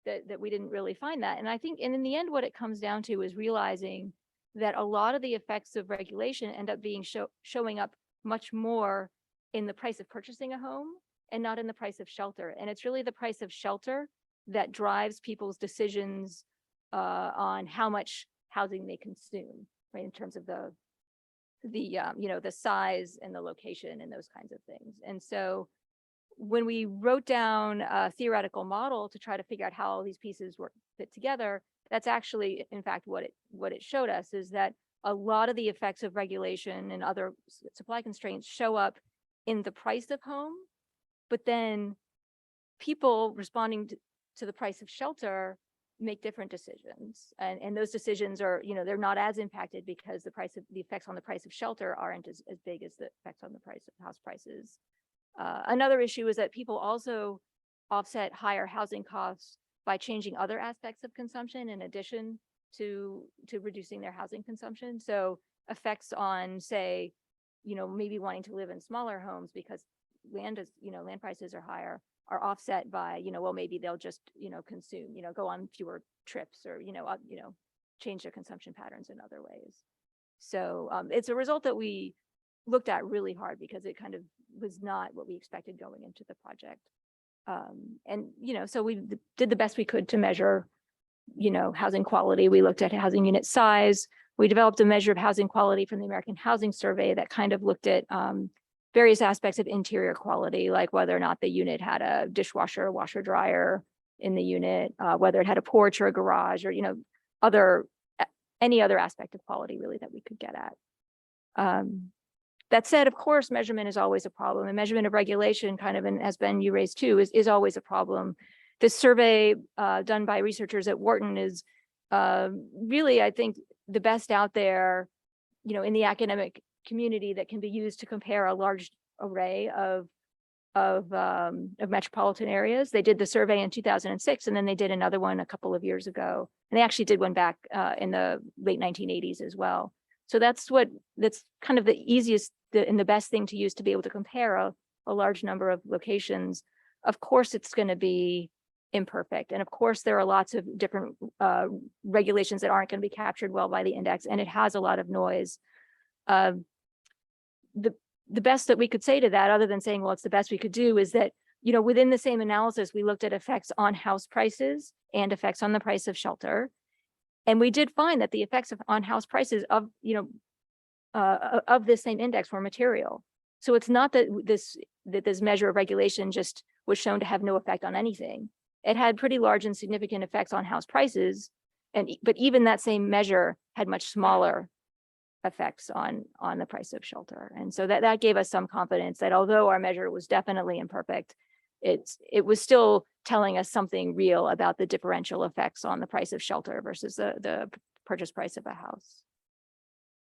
that we didn't really find that. And I think, and in the end, what it comes down to is realizing that a lot of the effects of regulation end up being showing up much more in the price of purchasing a home and not in the price of shelter. And it's really the price of shelter that drives people's decisions on how much housing they consume, right? In terms of the size and the location and those kinds of things. And so when we wrote down a theoretical model to try to figure out how all these pieces fit together, that's actually, in fact, what it showed us is that a lot of the effects of regulation and other supply constraints show up in the price of home, but then people responding to the price of shelter make different decisions. And those decisions are, they're not as impacted because the effects on the price of shelter aren't as big as the effects on the price of house prices. Another issue is that people also offset higher housing costs by changing other aspects of consumption in addition to reducing their housing consumption. So effects on, say, maybe wanting to live in smaller homes because land prices are higher, are offset by, well, maybe they'll just, consume, go on fewer trips or, change their consumption patterns in other ways. So it's a result that we looked at really hard because it kind of was not what we expected going into the project. And, so we did the best we could to measure, housing quality. We looked at housing unit size. We developed a measure of housing quality from the American Housing Survey that kind of looked at various aspects of interior quality, like whether or not the unit had a dishwasher, washer, dryer in the unit, whether it had a porch or a garage, or, any other aspect of quality really that we could get at. That said, of course, measurement is always a problem, and measurement of regulation, kind of, and as Ben, you raised too, is always a problem. This survey done by researchers at Wharton is really, I think, the best out there, in the academic community that can be used to compare a large array of metropolitan areas. They did the survey in 2006, and then they did another one a couple of years ago, and they actually did one back in the late 1980s as well. So that's kind of the easiest and the best thing to use to be able to compare a large number of locations. Of course, it's going to be imperfect, and of course, there are lots of different regulations that aren't going to be captured well by the index, and it has a lot of noise. The best that we could say to that, other than saying, well, it's the best we could do, is that, within the same analysis, we looked at effects on house prices and effects on the price of shelter. And we did find that the effects on house prices of this same index were material. So it's not that this measure of regulation just was shown to have no effect on anything. It had pretty large and significant effects on house prices, but even that same measure had much smaller effects on the price of shelter. And so that gave us some confidence that although our measure was definitely imperfect, it was still telling us something real about the differential effects on the price of shelter versus the purchase price of a house.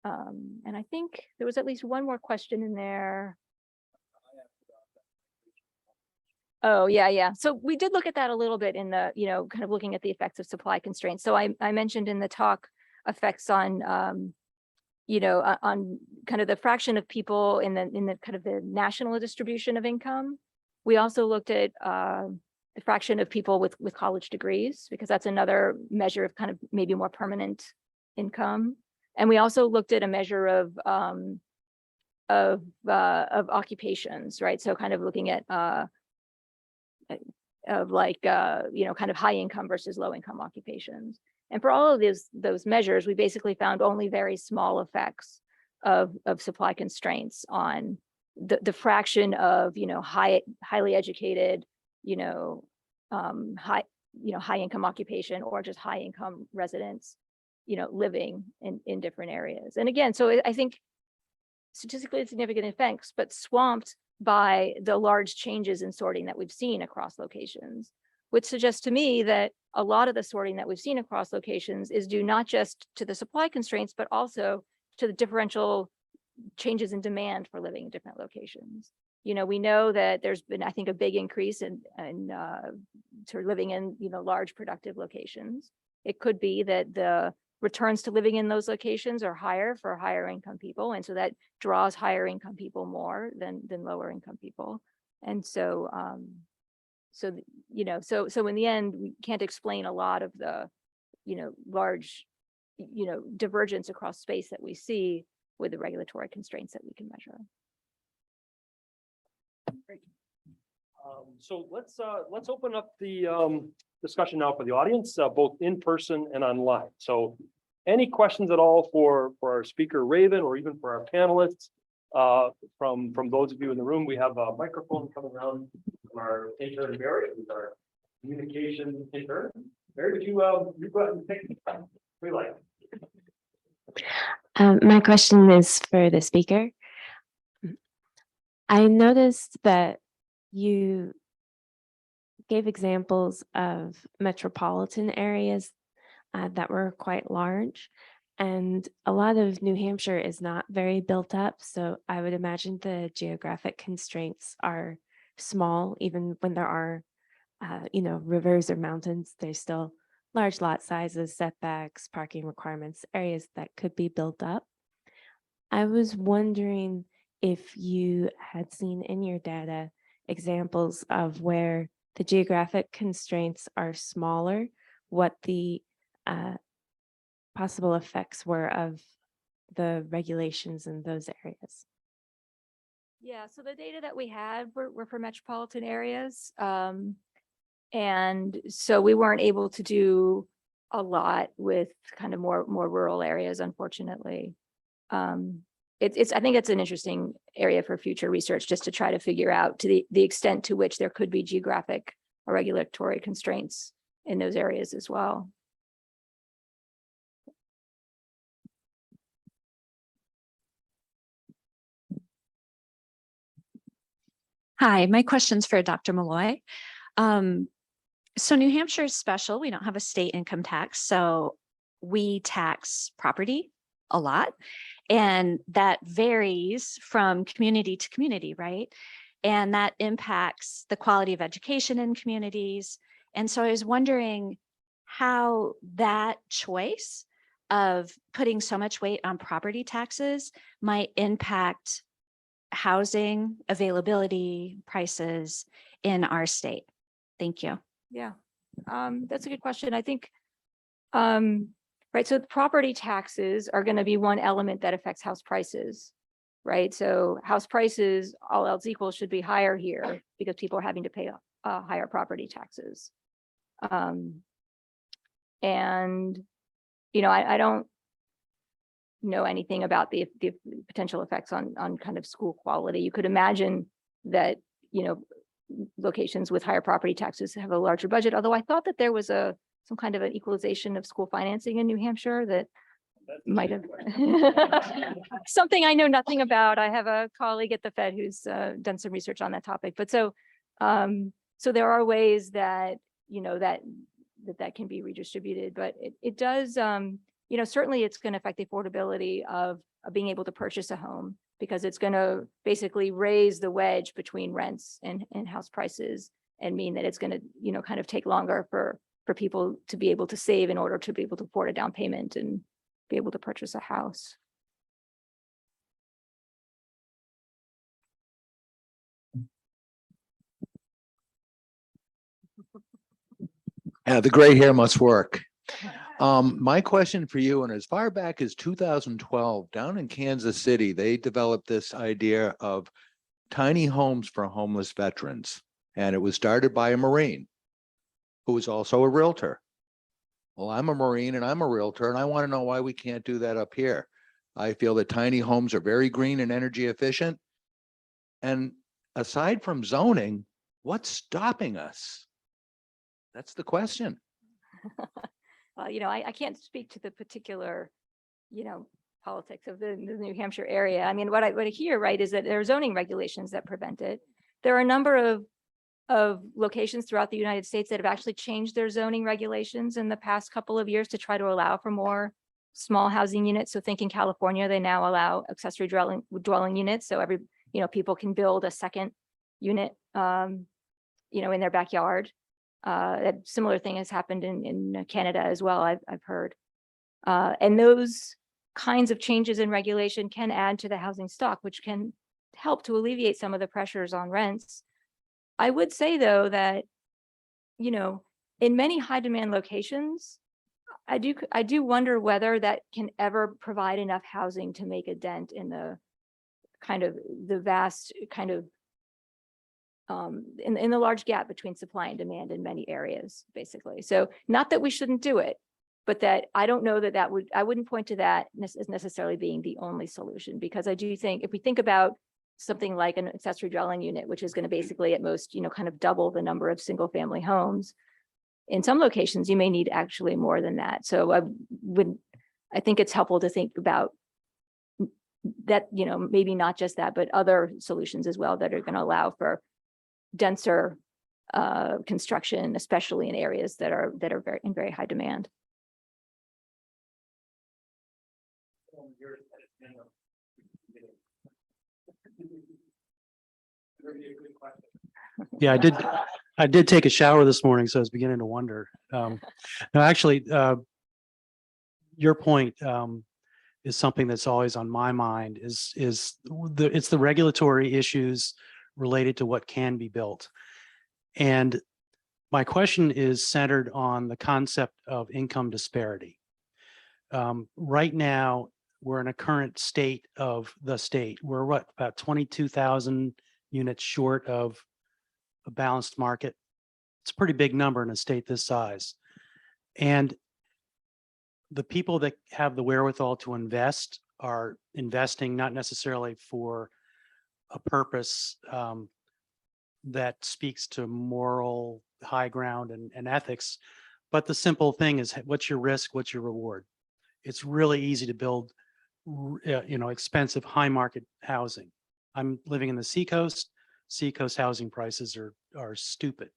And I think there was at least one more question in there. Oh, yeah. So we did look at that a little bit in the, kind of looking at the effects of supply constraints. So I mentioned in the talk effects on, on kind of the fraction of people in the kind of the national distribution of income. We also looked at the fraction of people with college degrees, because that's another measure of kind of maybe more permanent income. And we also looked at a measure of occupations, right? So kind of looking at kind of high income versus low income occupations. And for all of those measures, we basically found only very small effects of supply constraints on the fraction of highly educated, high income occupation, or just high income residents, living in different areas. And again, so I think statistically significant effects, but swamped by the large changes in sorting that we've seen across locations, which suggests to me that a lot of the sorting that we've seen across locations is due not just to the supply constraints, but also to the differential changes in demand for living in different locations. We know that there's been, I think, a big increase in sort of living in, large productive locations. It could be that the returns to living in those locations are higher for higher income people. And so that draws higher income people more than lower income people. And so, so in the end, we can't explain a lot of the, large, divergence across space that we see with the regulatory constraints that we can measure. Great. So let's open up the discussion now for the audience, both in person and online. So any questions at all for our speaker Raven, or even for our panelists? From those of you in the room, we have a microphone coming around from our intern Mary, who's our communication intern. Mary, would you go ahead and take the we like? My question is for the speaker. I noticed that you gave examples of metropolitan areas that were quite large, and a lot of New Hampshire is not very built up. So I would imagine the geographic constraints are small, even when there are, rivers or mountains. There's still large lot sizes, setbacks, parking requirements, areas that could be built up. I was wondering if you had seen in your data examples of where the geographic constraints are smaller, what the possible effects were of the regulations in those areas. Yeah, so the data that we had were for metropolitan areas. And so we weren't able to do a lot with kind of more rural areas, unfortunately. I think it's an interesting area for future research, just to try to figure out to the extent to which there could be geographic or regulatory constraints in those areas as well. Hi, my question's for Dr. Molloy. So New Hampshire is special. We don't have a state income tax, so we tax property a lot, and that varies from community to community, right? And that impacts the quality of education in communities. And so I was wondering how that choice of putting so much weight on property taxes might impact housing availability, prices in our state. Thank you. Yeah, that's a good question. I think, right, so the property taxes are going to be one element that affects house prices, right? So house prices, all else equal, should be higher here because people are having to pay higher property taxes. And, I don't know anything about the potential effects on kind of school quality. You could imagine that, locations with higher property taxes have a larger budget, although I thought that there was some kind of an equalization of school financing in New Hampshire that might have something I know nothing about. I have a colleague at the Fed who's done some research on that topic, but so there are ways that that can be redistributed, but it does certainly it's going to affect the affordability of being able to purchase a home, because it's going to basically raise the wedge between rents and house prices, and mean that it's going to kind of take longer for people to be able to save in order to be able to afford a down payment and be able to purchase a house. Yeah, the gray hair must work. My question for you, and as far back as 2012, down in Kansas City, they developed this idea of tiny homes for homeless veterans. And it was started by a Marine who was also a realtor. Well, I'm a Marine and I'm a realtor, and I want to know why we can't do that up here. I feel that tiny homes are very green and energy efficient. And aside from zoning, what's stopping us? That's the question. Well, I can't speak to the particular, politics of the New Hampshire area. I mean, what I hear, right, is that there are zoning regulations that prevent it. There are a number of locations throughout the United States that have actually changed their zoning regulations in the past couple of years to try to allow for more small housing units. So think in California, they now allow accessory dwelling units. So people can build a second unit, in their backyard. A similar thing has happened in Canada as well, I've heard. And those kinds of changes in regulation can add to the housing stock, which can help to alleviate some of the pressures on rents. I would say, though, that, in many high demand locations, I do wonder whether that can ever provide enough housing to make a dent in the kind of the vast kind of in the large gap between supply and demand in many areas, basically. So not that we shouldn't do it, but that I don't know that I wouldn't point to that as necessarily being the only solution, because I do think if we think about something like an accessory dwelling unit, which is going to basically at most, kind of double the number of single family homes, in some locations, you may need actually more than that. So I think it's helpful to think about that, maybe not just that, but other solutions as well that are going to allow for denser construction, especially in areas that are in very high demand. Yeah, I did take a shower this morning, so I was beginning to wonder. No, actually, your point is something that's always on my mind. It's the regulatory issues related to what can be built, and my question is centered on the concept of income disparity. Right now, we're in a current state of the state. We're what, about 22,000 units short of a balanced market. It's a pretty big number in a state this size. And the people that have the wherewithal to invest are investing not necessarily for a purpose that speaks to moral high ground and ethics, but the simple thing is, what's your risk, what's your reward? It's really easy to build expensive high market housing. I'm living in the seacoast. Seacoast housing prices are stupid,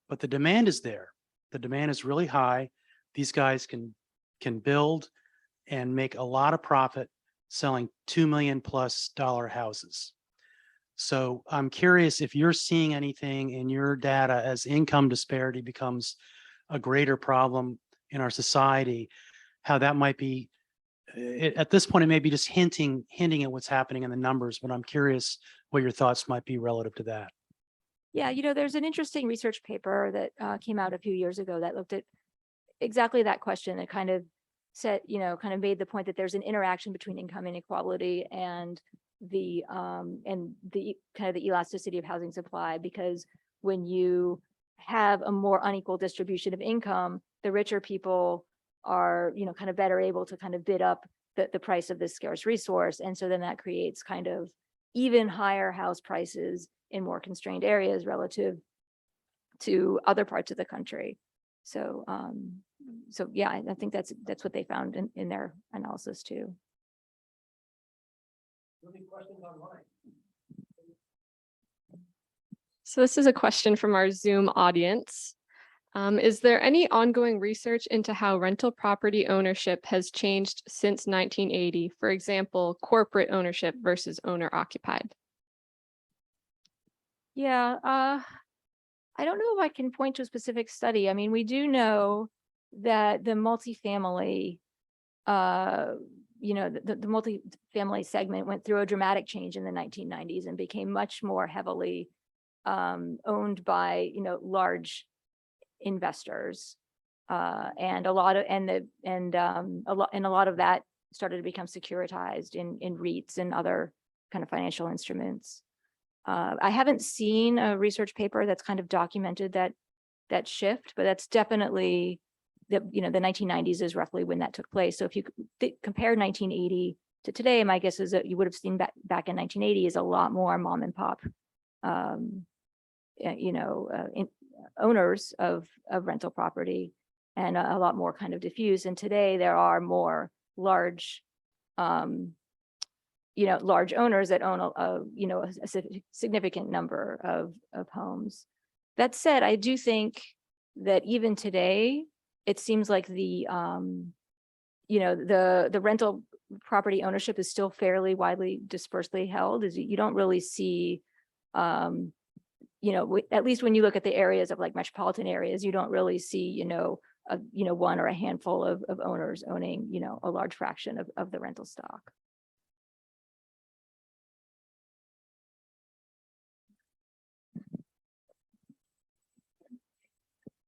but the demand is there. The demand is really high. These guys can build and make a lot of profit selling $2 million+ houses. So I'm curious if you're seeing anything in your data as income disparity becomes a greater problem in our society, how that might be. At this point, it may be just hinting at what's happening in the numbers, but I'm curious what your thoughts might be relative to that. Yeah, there's an interesting research paper that came out a few years ago that looked at exactly that question. It kind of said, kind of made the point that there's an interaction between income inequality and the kind of the elasticity of housing supply, because when you have a more unequal distribution of income, the richer people are, kind of better able to kind of bid up the price of this scarce resource. And so then that creates kind of even higher house prices in more constrained areas relative to other parts of the country. So, yeah, I think that's what they found in their analysis too. So this is a question from our Zoom audience. Is there any ongoing research into how rental property ownership has changed since 1980? For example, corporate ownership versus owner occupied? Yeah, I don't know if I can point to a specific study. I mean, we do know that the multifamily, the multifamily segment went through a dramatic change in the 1990s and became much more heavily owned by, large investors, and a lot of that started to become securitized in REITs and other kind of financial instruments. I haven't seen a research paper that's kind of documented that shift, but that's definitely the 1990s is roughly when that took place. So if you compare 1980 to today, my guess is that you would have seen back in 1980 is a lot more mom and pop, owners of rental property, and a lot more kind of diffuse. And today there are more large, large owners that own a significant number of homes. That said, I do think that even today, it seems like the rental property ownership is still fairly widely dispersely held. Is you don't really see, at least when you look at the areas of like metropolitan areas, you don't really see, one or a handful of owners owning, a large fraction of the rental stock.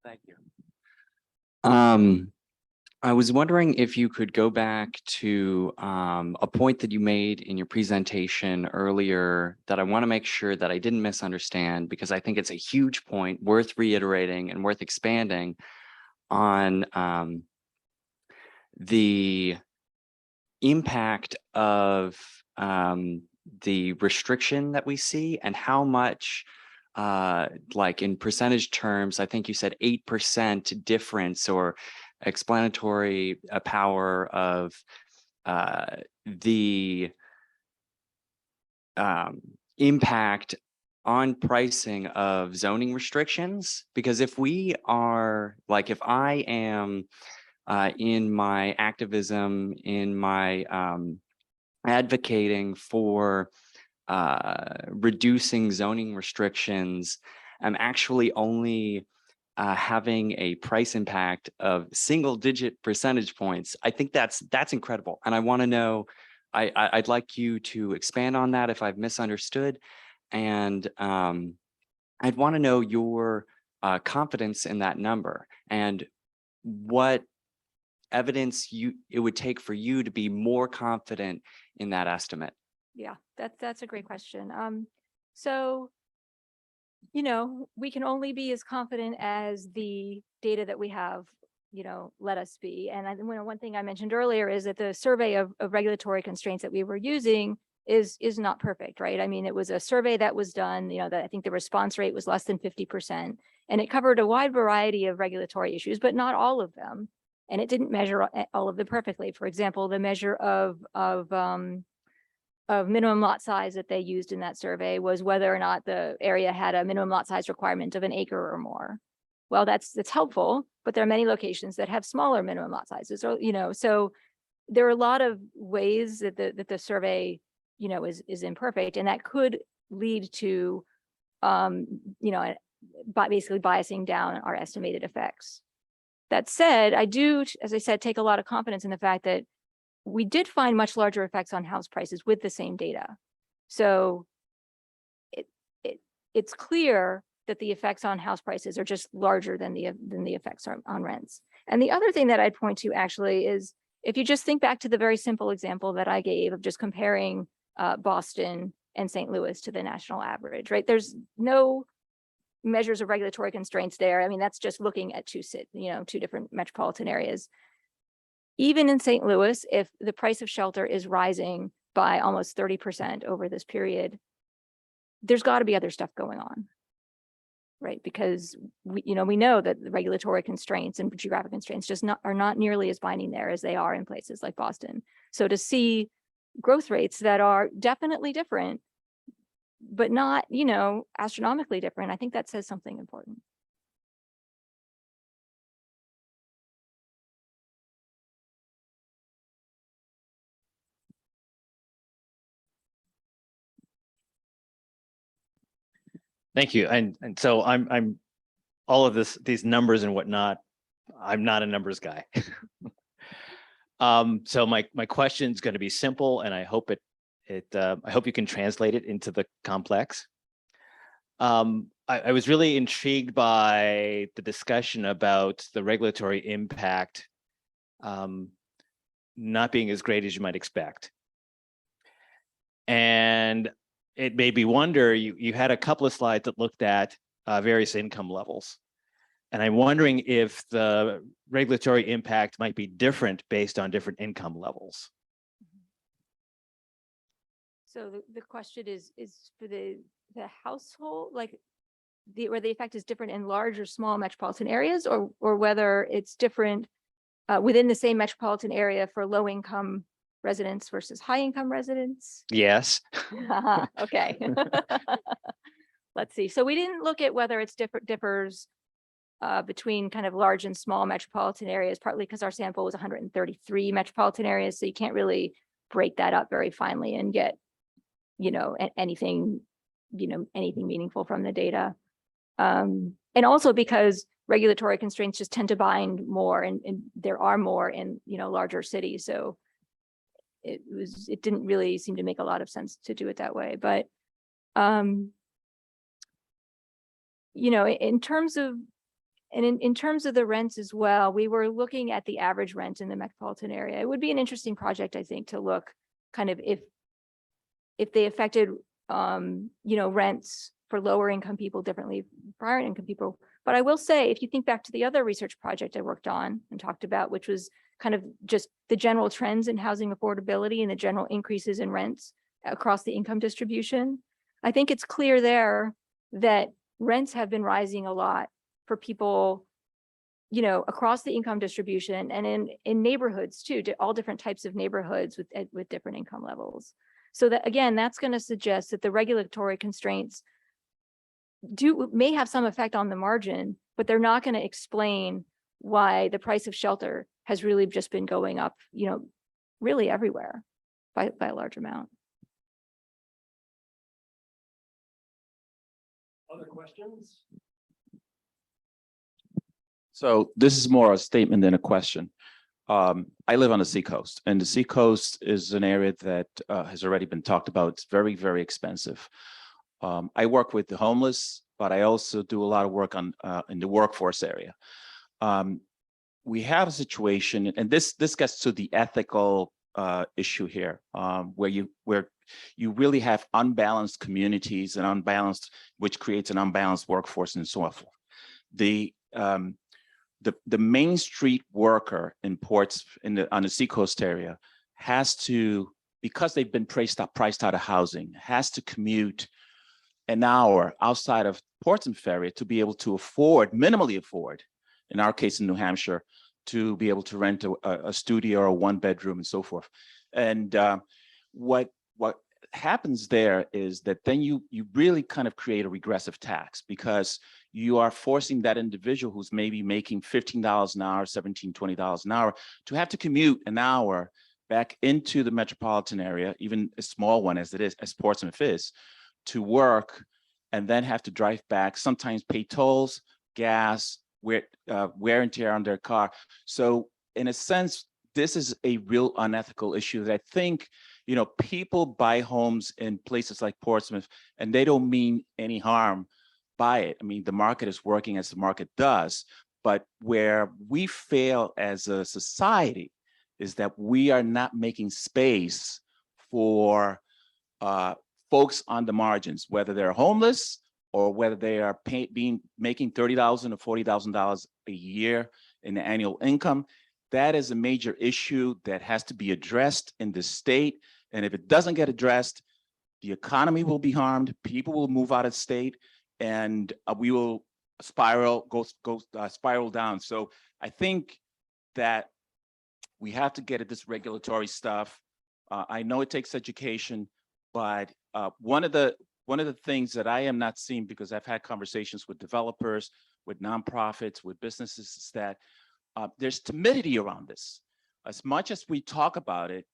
Thank you. I was wondering if you could go back to a point that you made in your presentation earlier that I want to make sure that I didn't misunderstand, because I think it's a huge point worth reiterating and worth expanding on the impact of the restriction that we see and how much, like in percentage terms, I think you said 8% difference or explanatory power of the impact on pricing of zoning restrictions. Because if we are like, if I am in my activism, in my advocating for reducing zoning restrictions, I'm actually only having a price impact of single-digit percentage points. I think that's incredible, and I want to know. I'd like you to expand on that if I've misunderstood, and I'd want to know your confidence in that number and what evidence it would take for you to be more confident in that estimate? Yeah, that's a great question. So, we can only be as confident as the data that we have, let us be. And one thing I mentioned earlier is that the survey of regulatory constraints that we were using is not perfect, right? I mean, it was a survey that was done, that I think the response rate was less than 50%, and it covered a wide variety of regulatory issues, but not all of them. And it didn't measure all of them perfectly. For example, the measure of minimum lot size that they used in that survey was whether or not the area had a minimum lot size requirement of an acre or more. Well, that's helpful, but there are many locations that have smaller minimum lot sizes, or, so there are a lot of ways that the survey, is imperfect, and that could lead to, basically biasing down our estimated effects. That said, I do, as I said, take a lot of confidence in the fact that we did find much larger effects on house prices with the same data. So it's clear that the effects on house prices are just larger than the effects on rents. And the other thing that I'd point to actually is, if you just think back to the very simple example that I gave of just comparing Boston and St. Louis to the national average, right? There's no measures of regulatory constraints there. I mean, that's just looking at two different metropolitan areas. Even in St. Louis, if the price of shelter is rising by almost 30% over this period, there's got to be other stuff going on, right? Because we know that the regulatory constraints and geographic constraints just are not nearly as binding there as they are in places like Boston. So to see growth rates that are definitely different, but not, astronomically different, I think that says something important. Thank you. And so I'm all of these numbers and whatnot, I'm not a numbers guy. So my question is going to be simple, and I hope I hope you can translate it into the complex. I was really intrigued by the discussion about the regulatory impact not being as great as you might expect. And it made me wonder, you had a couple of slides that looked at various income levels. And I'm wondering if the regulatory impact might be different based on different income levels. So the question is for the household, like where the effect is different in large or small metropolitan areas, or whether it's different within the same metropolitan area for low income residents versus high income residents? Yes. Okay. Let's see. So we didn't look at whether it's differs between kind of large and small metropolitan areas, partly because our sample was 133 metropolitan areas. So you can't really break that up very finely and get, anything meaningful from the data. And also because regulatory constraints just tend to bind more, and there are more in, larger cities. So it didn't really seem to make a lot of sense to do it that way. But, in terms of, in terms of the rents as well, we were looking at the average rent in the metropolitan area. It would be an interesting project, I think, to look kind of if they affected, rents for lower income people differently for higher income people. But I will say, if you think back to the other research project I worked on and talked about, which was kind of just the general trends in housing affordability and the general increases in rents across the income distribution, I think it's clear there that rents have been rising a lot for people, across the income distribution, and in neighborhoods too, to all different types of neighborhoods with different income levels. So that, again, that's going to suggest that the regulatory constraints may have some effect on the margin, but they're not going to explain why the price of shelter has really just been going up, really everywhere by a large amount. Other questions? So this is more a statement than a question. I live on the seacoast, and the seacoast is an area that has already been talked about. It's very, very expensive. I work with the homeless, but I also do a lot of work on in the workforce area. we have a situation, and this gets to the ethical issue here, where you really have unbalanced communities and unbalanced, which creates an unbalanced workforce and so forth. The Main Street worker in ports on the seacoast area has to, because they've been priced out of housing, has to commute an hour outside of Portsmouth area to be able to minimally afford, in our case in New Hampshire, to be able to rent a studio or a 1-bedroom and so forth. And what happens there is that then you really kind of create a regressive tax, because you are forcing that individual who's maybe making $15 an hour, $17, $20 an hour, to have to commute an hour back into the metropolitan area, even a small one as Portsmouth is, to work, and then have to drive back, sometimes pay tolls, gas, wear and tear on their car. So in a sense, this is a real unethical issue that I think, people buy homes in places like Portsmouth, and they don't mean any harm by it. I mean, the market is working as the market does, but where we fail as a society is that we are not making space for folks on the margins, whether they're homeless or whether they are making $30,000 or $40,000 a year in annual income. That is a major issue that has to be addressed in the state. And if it doesn't get addressed, the economy will be harmed, people will move out of state, and we will spiral down. So I think that we have to get at this regulatory stuff. I know it takes education, but one of the things that I am not seeing, because I've had conversations with developers, with nonprofits, with businesses, is that there's timidity around this. As much as we talk about it,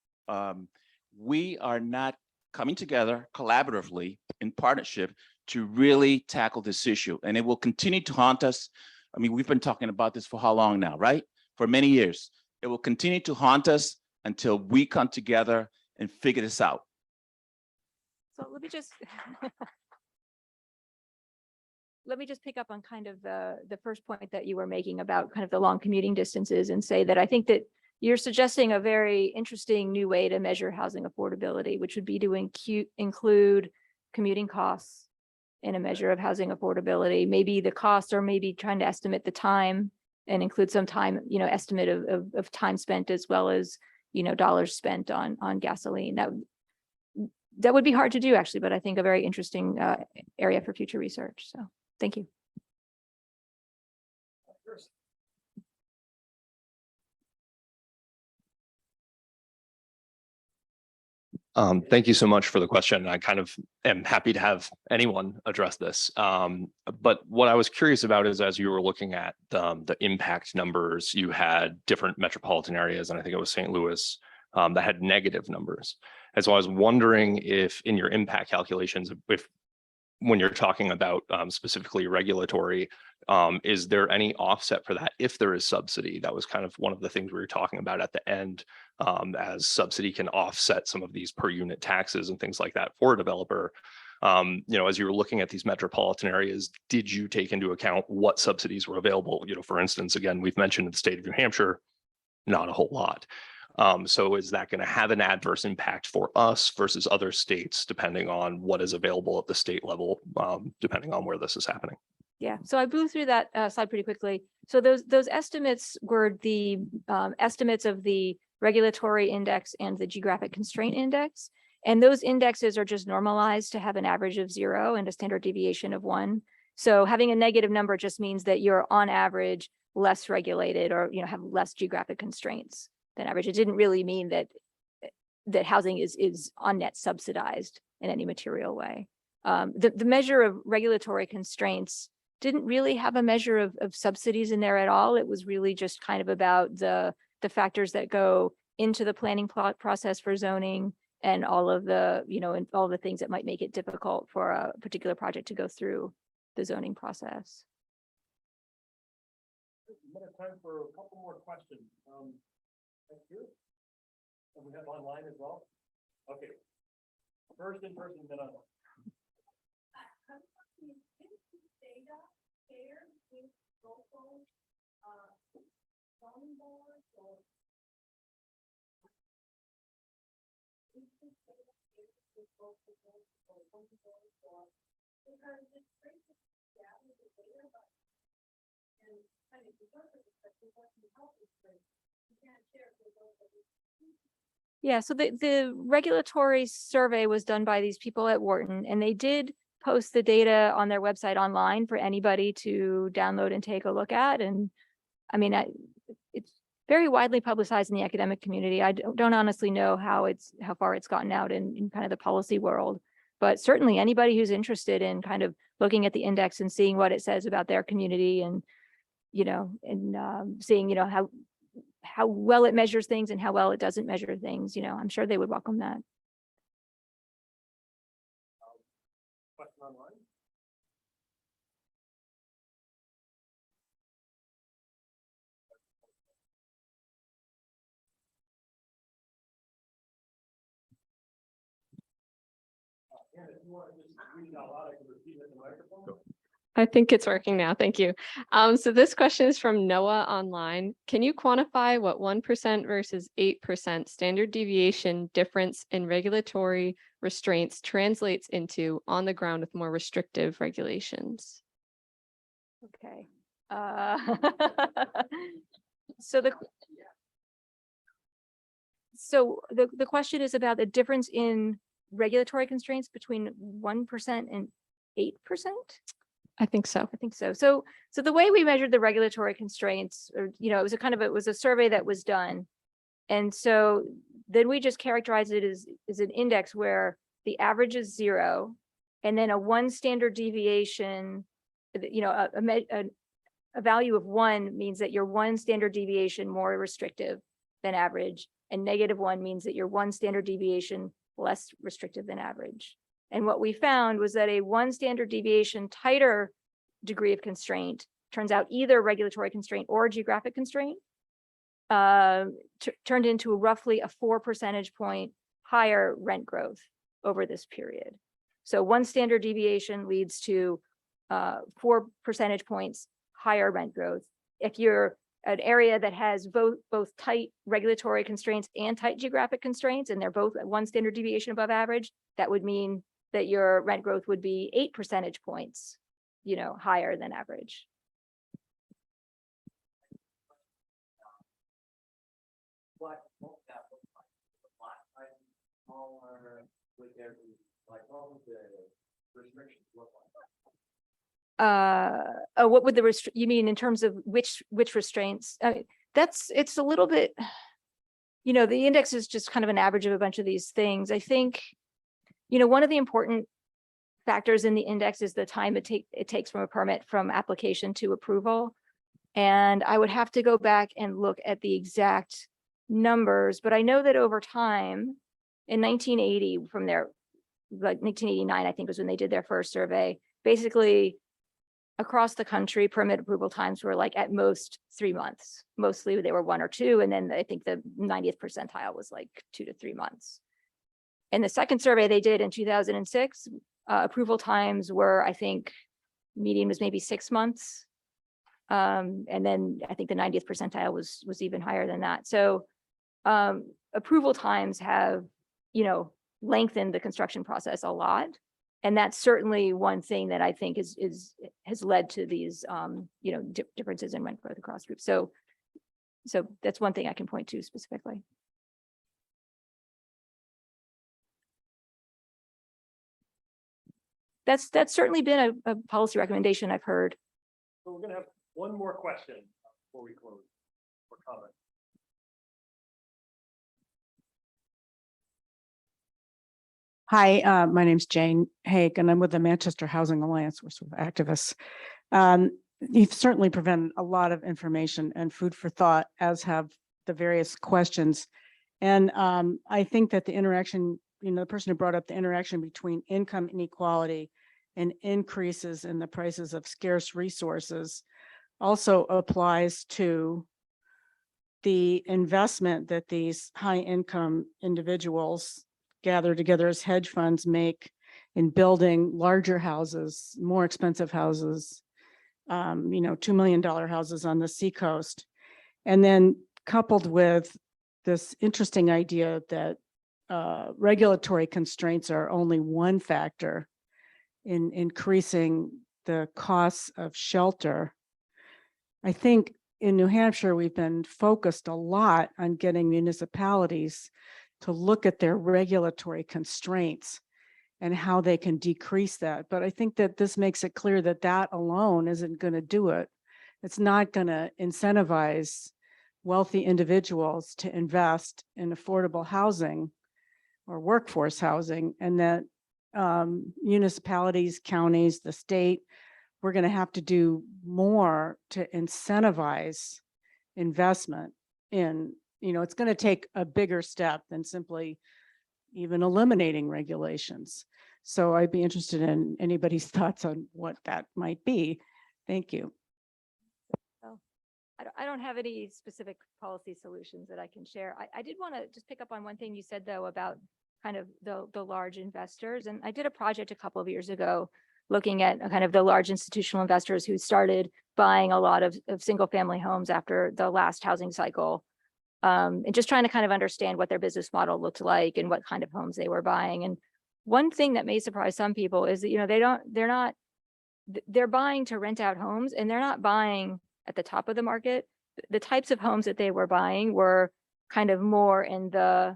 we are not coming together collaboratively in partnership to really tackle this issue. And it will continue to haunt us. I mean, we've been talking about this for how long now, right? For many years. It will continue to haunt us until we come together and figure this out. So let me just pick up on kind of the first point that you were making about kind of the long commuting distances, and say that I think that you're suggesting a very interesting new way to measure housing affordability, which would be to include commuting costs in a measure of housing affordability. Maybe the costs, or maybe trying to estimate the time and include some time, estimate of time spent, as well as, dollars spent on gasoline. That would be hard to do, actually, but I think a very interesting area for future research. So thank you. Thank you so much for the question. I kind of am happy to have anyone address this. But what I was curious about is, as you were looking at the impact numbers, you had different metropolitan areas, and I think it was St. Louis, that had negative numbers. And so I was wondering if in your impact calculations, when you're talking about specifically regulatory, is there any offset for that if there is subsidy? That was kind of one of the things we were talking about at the end, as subsidy can offset some of these per unit taxes and things like that for a developer. As you were looking at these metropolitan areas, did you take into account what subsidies were available? For instance, again, we've mentioned in the state of New Hampshire, not a whole lot. So is that going to have an adverse impact for us versus other states, depending on what is available at the state level, depending on where this is happening? Yeah, so I blew through that slide pretty quickly. So those estimates were the estimates of the regulatory index and the geographic constraint index. And those indexes are just normalized to have an average of 0 and a standard deviation of 1. So having a negative number just means that you're on average less regulated, or have less geographic constraints than average. It didn't really mean that housing is on net subsidized in any material way. The measure of regulatory constraints didn't really have a measure of subsidies in there at all. It was really just kind of about the factors that go into the planning process for zoning, and all of the, and all the things that might make it difficult for a particular project to go through the zoning process. We have time for a couple more questions. Thank you. And we have online as well. Okay. First in person, then online. Yeah, so the regulatory survey was done by these people at Wharton, and they did post the data on their website online for anybody to download and take a look at. And I mean, it's very widely publicized in the academic community. I don't honestly know how far it's gotten out in kind of the policy world, but certainly anybody who's interested in kind of looking at the index and seeing what it says about their community and, seeing, how well it measures things and how well it doesn't measure things, I'm sure they would welcome that. Question online? I think it's working now. Thank you. So this question is from Noah online. Can you quantify what 1% versus 8% standard deviation difference in regulatory restraints translates into on the ground with more restrictive regulations? Okay. So the question is about the difference in regulatory constraints between 1% and 8%? I think so. I think so. So the way we measured the regulatory constraints, or, it was a survey that was done. And so then we just characterize it as an index where the average is 0, and then a 1 standard deviation, a value of 1 means that you're 1 standard deviation more restrictive than average, and -1 means that you're 1 standard deviation less restrictive than average. And what we found was that a 1 standard deviation tighter degree of constraint turns out either regulatory constraint or geographic constraint, turned into roughly a 4 percentage point higher rent growth over this period. So 1 standard deviation leads to 4 percentage points higher rent growth. If you're an area that has both tight regulatory constraints and tight geographic constraints, and they're both at 1 standard deviation above average, that would mean that your rent growth would be 8 percentage points, higher than average. What would you mean in terms of which restraints? It's a little bit, the index is just kind of an average of a bunch of these things. I think, one of the important factors in the index is the time it takes from a permit from application to approval. And I would have to go back and look at the exact numbers, but I know that over time, in 1980, from there, like 1989, I think was when they did their first survey, basically across the country, permit approval times were like at most 3 months. Mostly they were 1 or 2. And then I think the 90th percentile was like 2 to 3 months. And the second survey they did in 2006, approval times were, I think, median was maybe 6 months. And then I think the 90th percentile was even higher than that. So approval times have, lengthened the construction process a lot. And that's certainly one thing that I think has led to these, differences in rent growth across groups. So that's one thing I can point to specifically. That's certainly been a policy recommendation I've heard. So we're going to have one more question before we close for comment. Hi, my name's Jane Hake, and I'm with the Manchester Housing Alliance. We're sort of activists. You've certainly provided a lot of information and food for thought, as have the various questions. And I think that the interaction, the person who brought up the interaction between income inequality and increases in the prices of scarce resources also applies to the investment that these high income individuals gather together as hedge funds make in building larger houses, more expensive houses, $2 million houses on the seacoast. And then coupled with this interesting idea that regulatory constraints are only one factor in increasing the costs of shelter. I think in New Hampshire, we've been focused a lot on getting municipalities to look at their regulatory constraints and how they can decrease that. But I think that this makes it clear that that alone isn't going to do it. It's not going to incentivize wealthy individuals to invest in affordable housing or workforce housing, and that municipalities, counties, the state, we're going to have to do more to incentivize investment in, it's going to take a bigger step than simply even eliminating regulations. So I'd be interested in anybody's thoughts on what that might be. Thank you. I don't have any specific policy solutions that I can share. I did want to just pick up on one thing you said, though, about kind of the large investors. And I did a project a couple of years ago looking at kind of the large institutional investors who started buying a lot of single family homes after the last housing cycle. And just trying to kind of understand what their business model looked like and what kind of homes they were buying. And one thing that may surprise some people is that, they're buying to rent out homes, and they're not buying at the top of the market. The types of homes that they were buying were kind of more in the,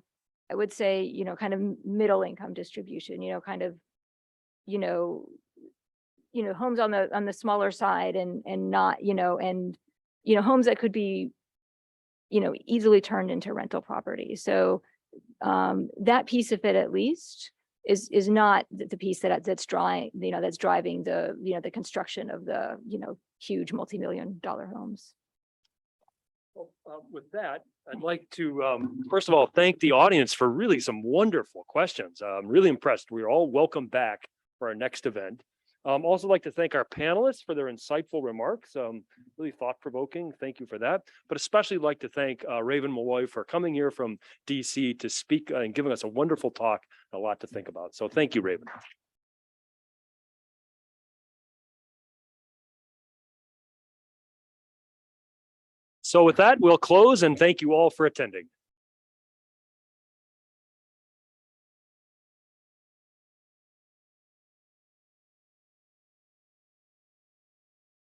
I would say, kind of middle income distribution, kind of, homes on the smaller side, and not, homes that could be, easily turned into rental property. So that piece of it, at least, is not the piece that's driving, that's driving the, the construction of the, huge multi-million-dollar homes. Well, with that, I'd like to, first of all, thank the audience for really some wonderful questions. I'm really impressed. We're all welcome back for our next event. Also like to thank our panelists for their insightful remarks, really thought-provoking. Thank you for that. But especially like to thank Raven Molloy for coming here from DC to speak and giving us a wonderful talk, a lot to think about. So thank you, Raven. So with that, we'll close, and thank you all for attending.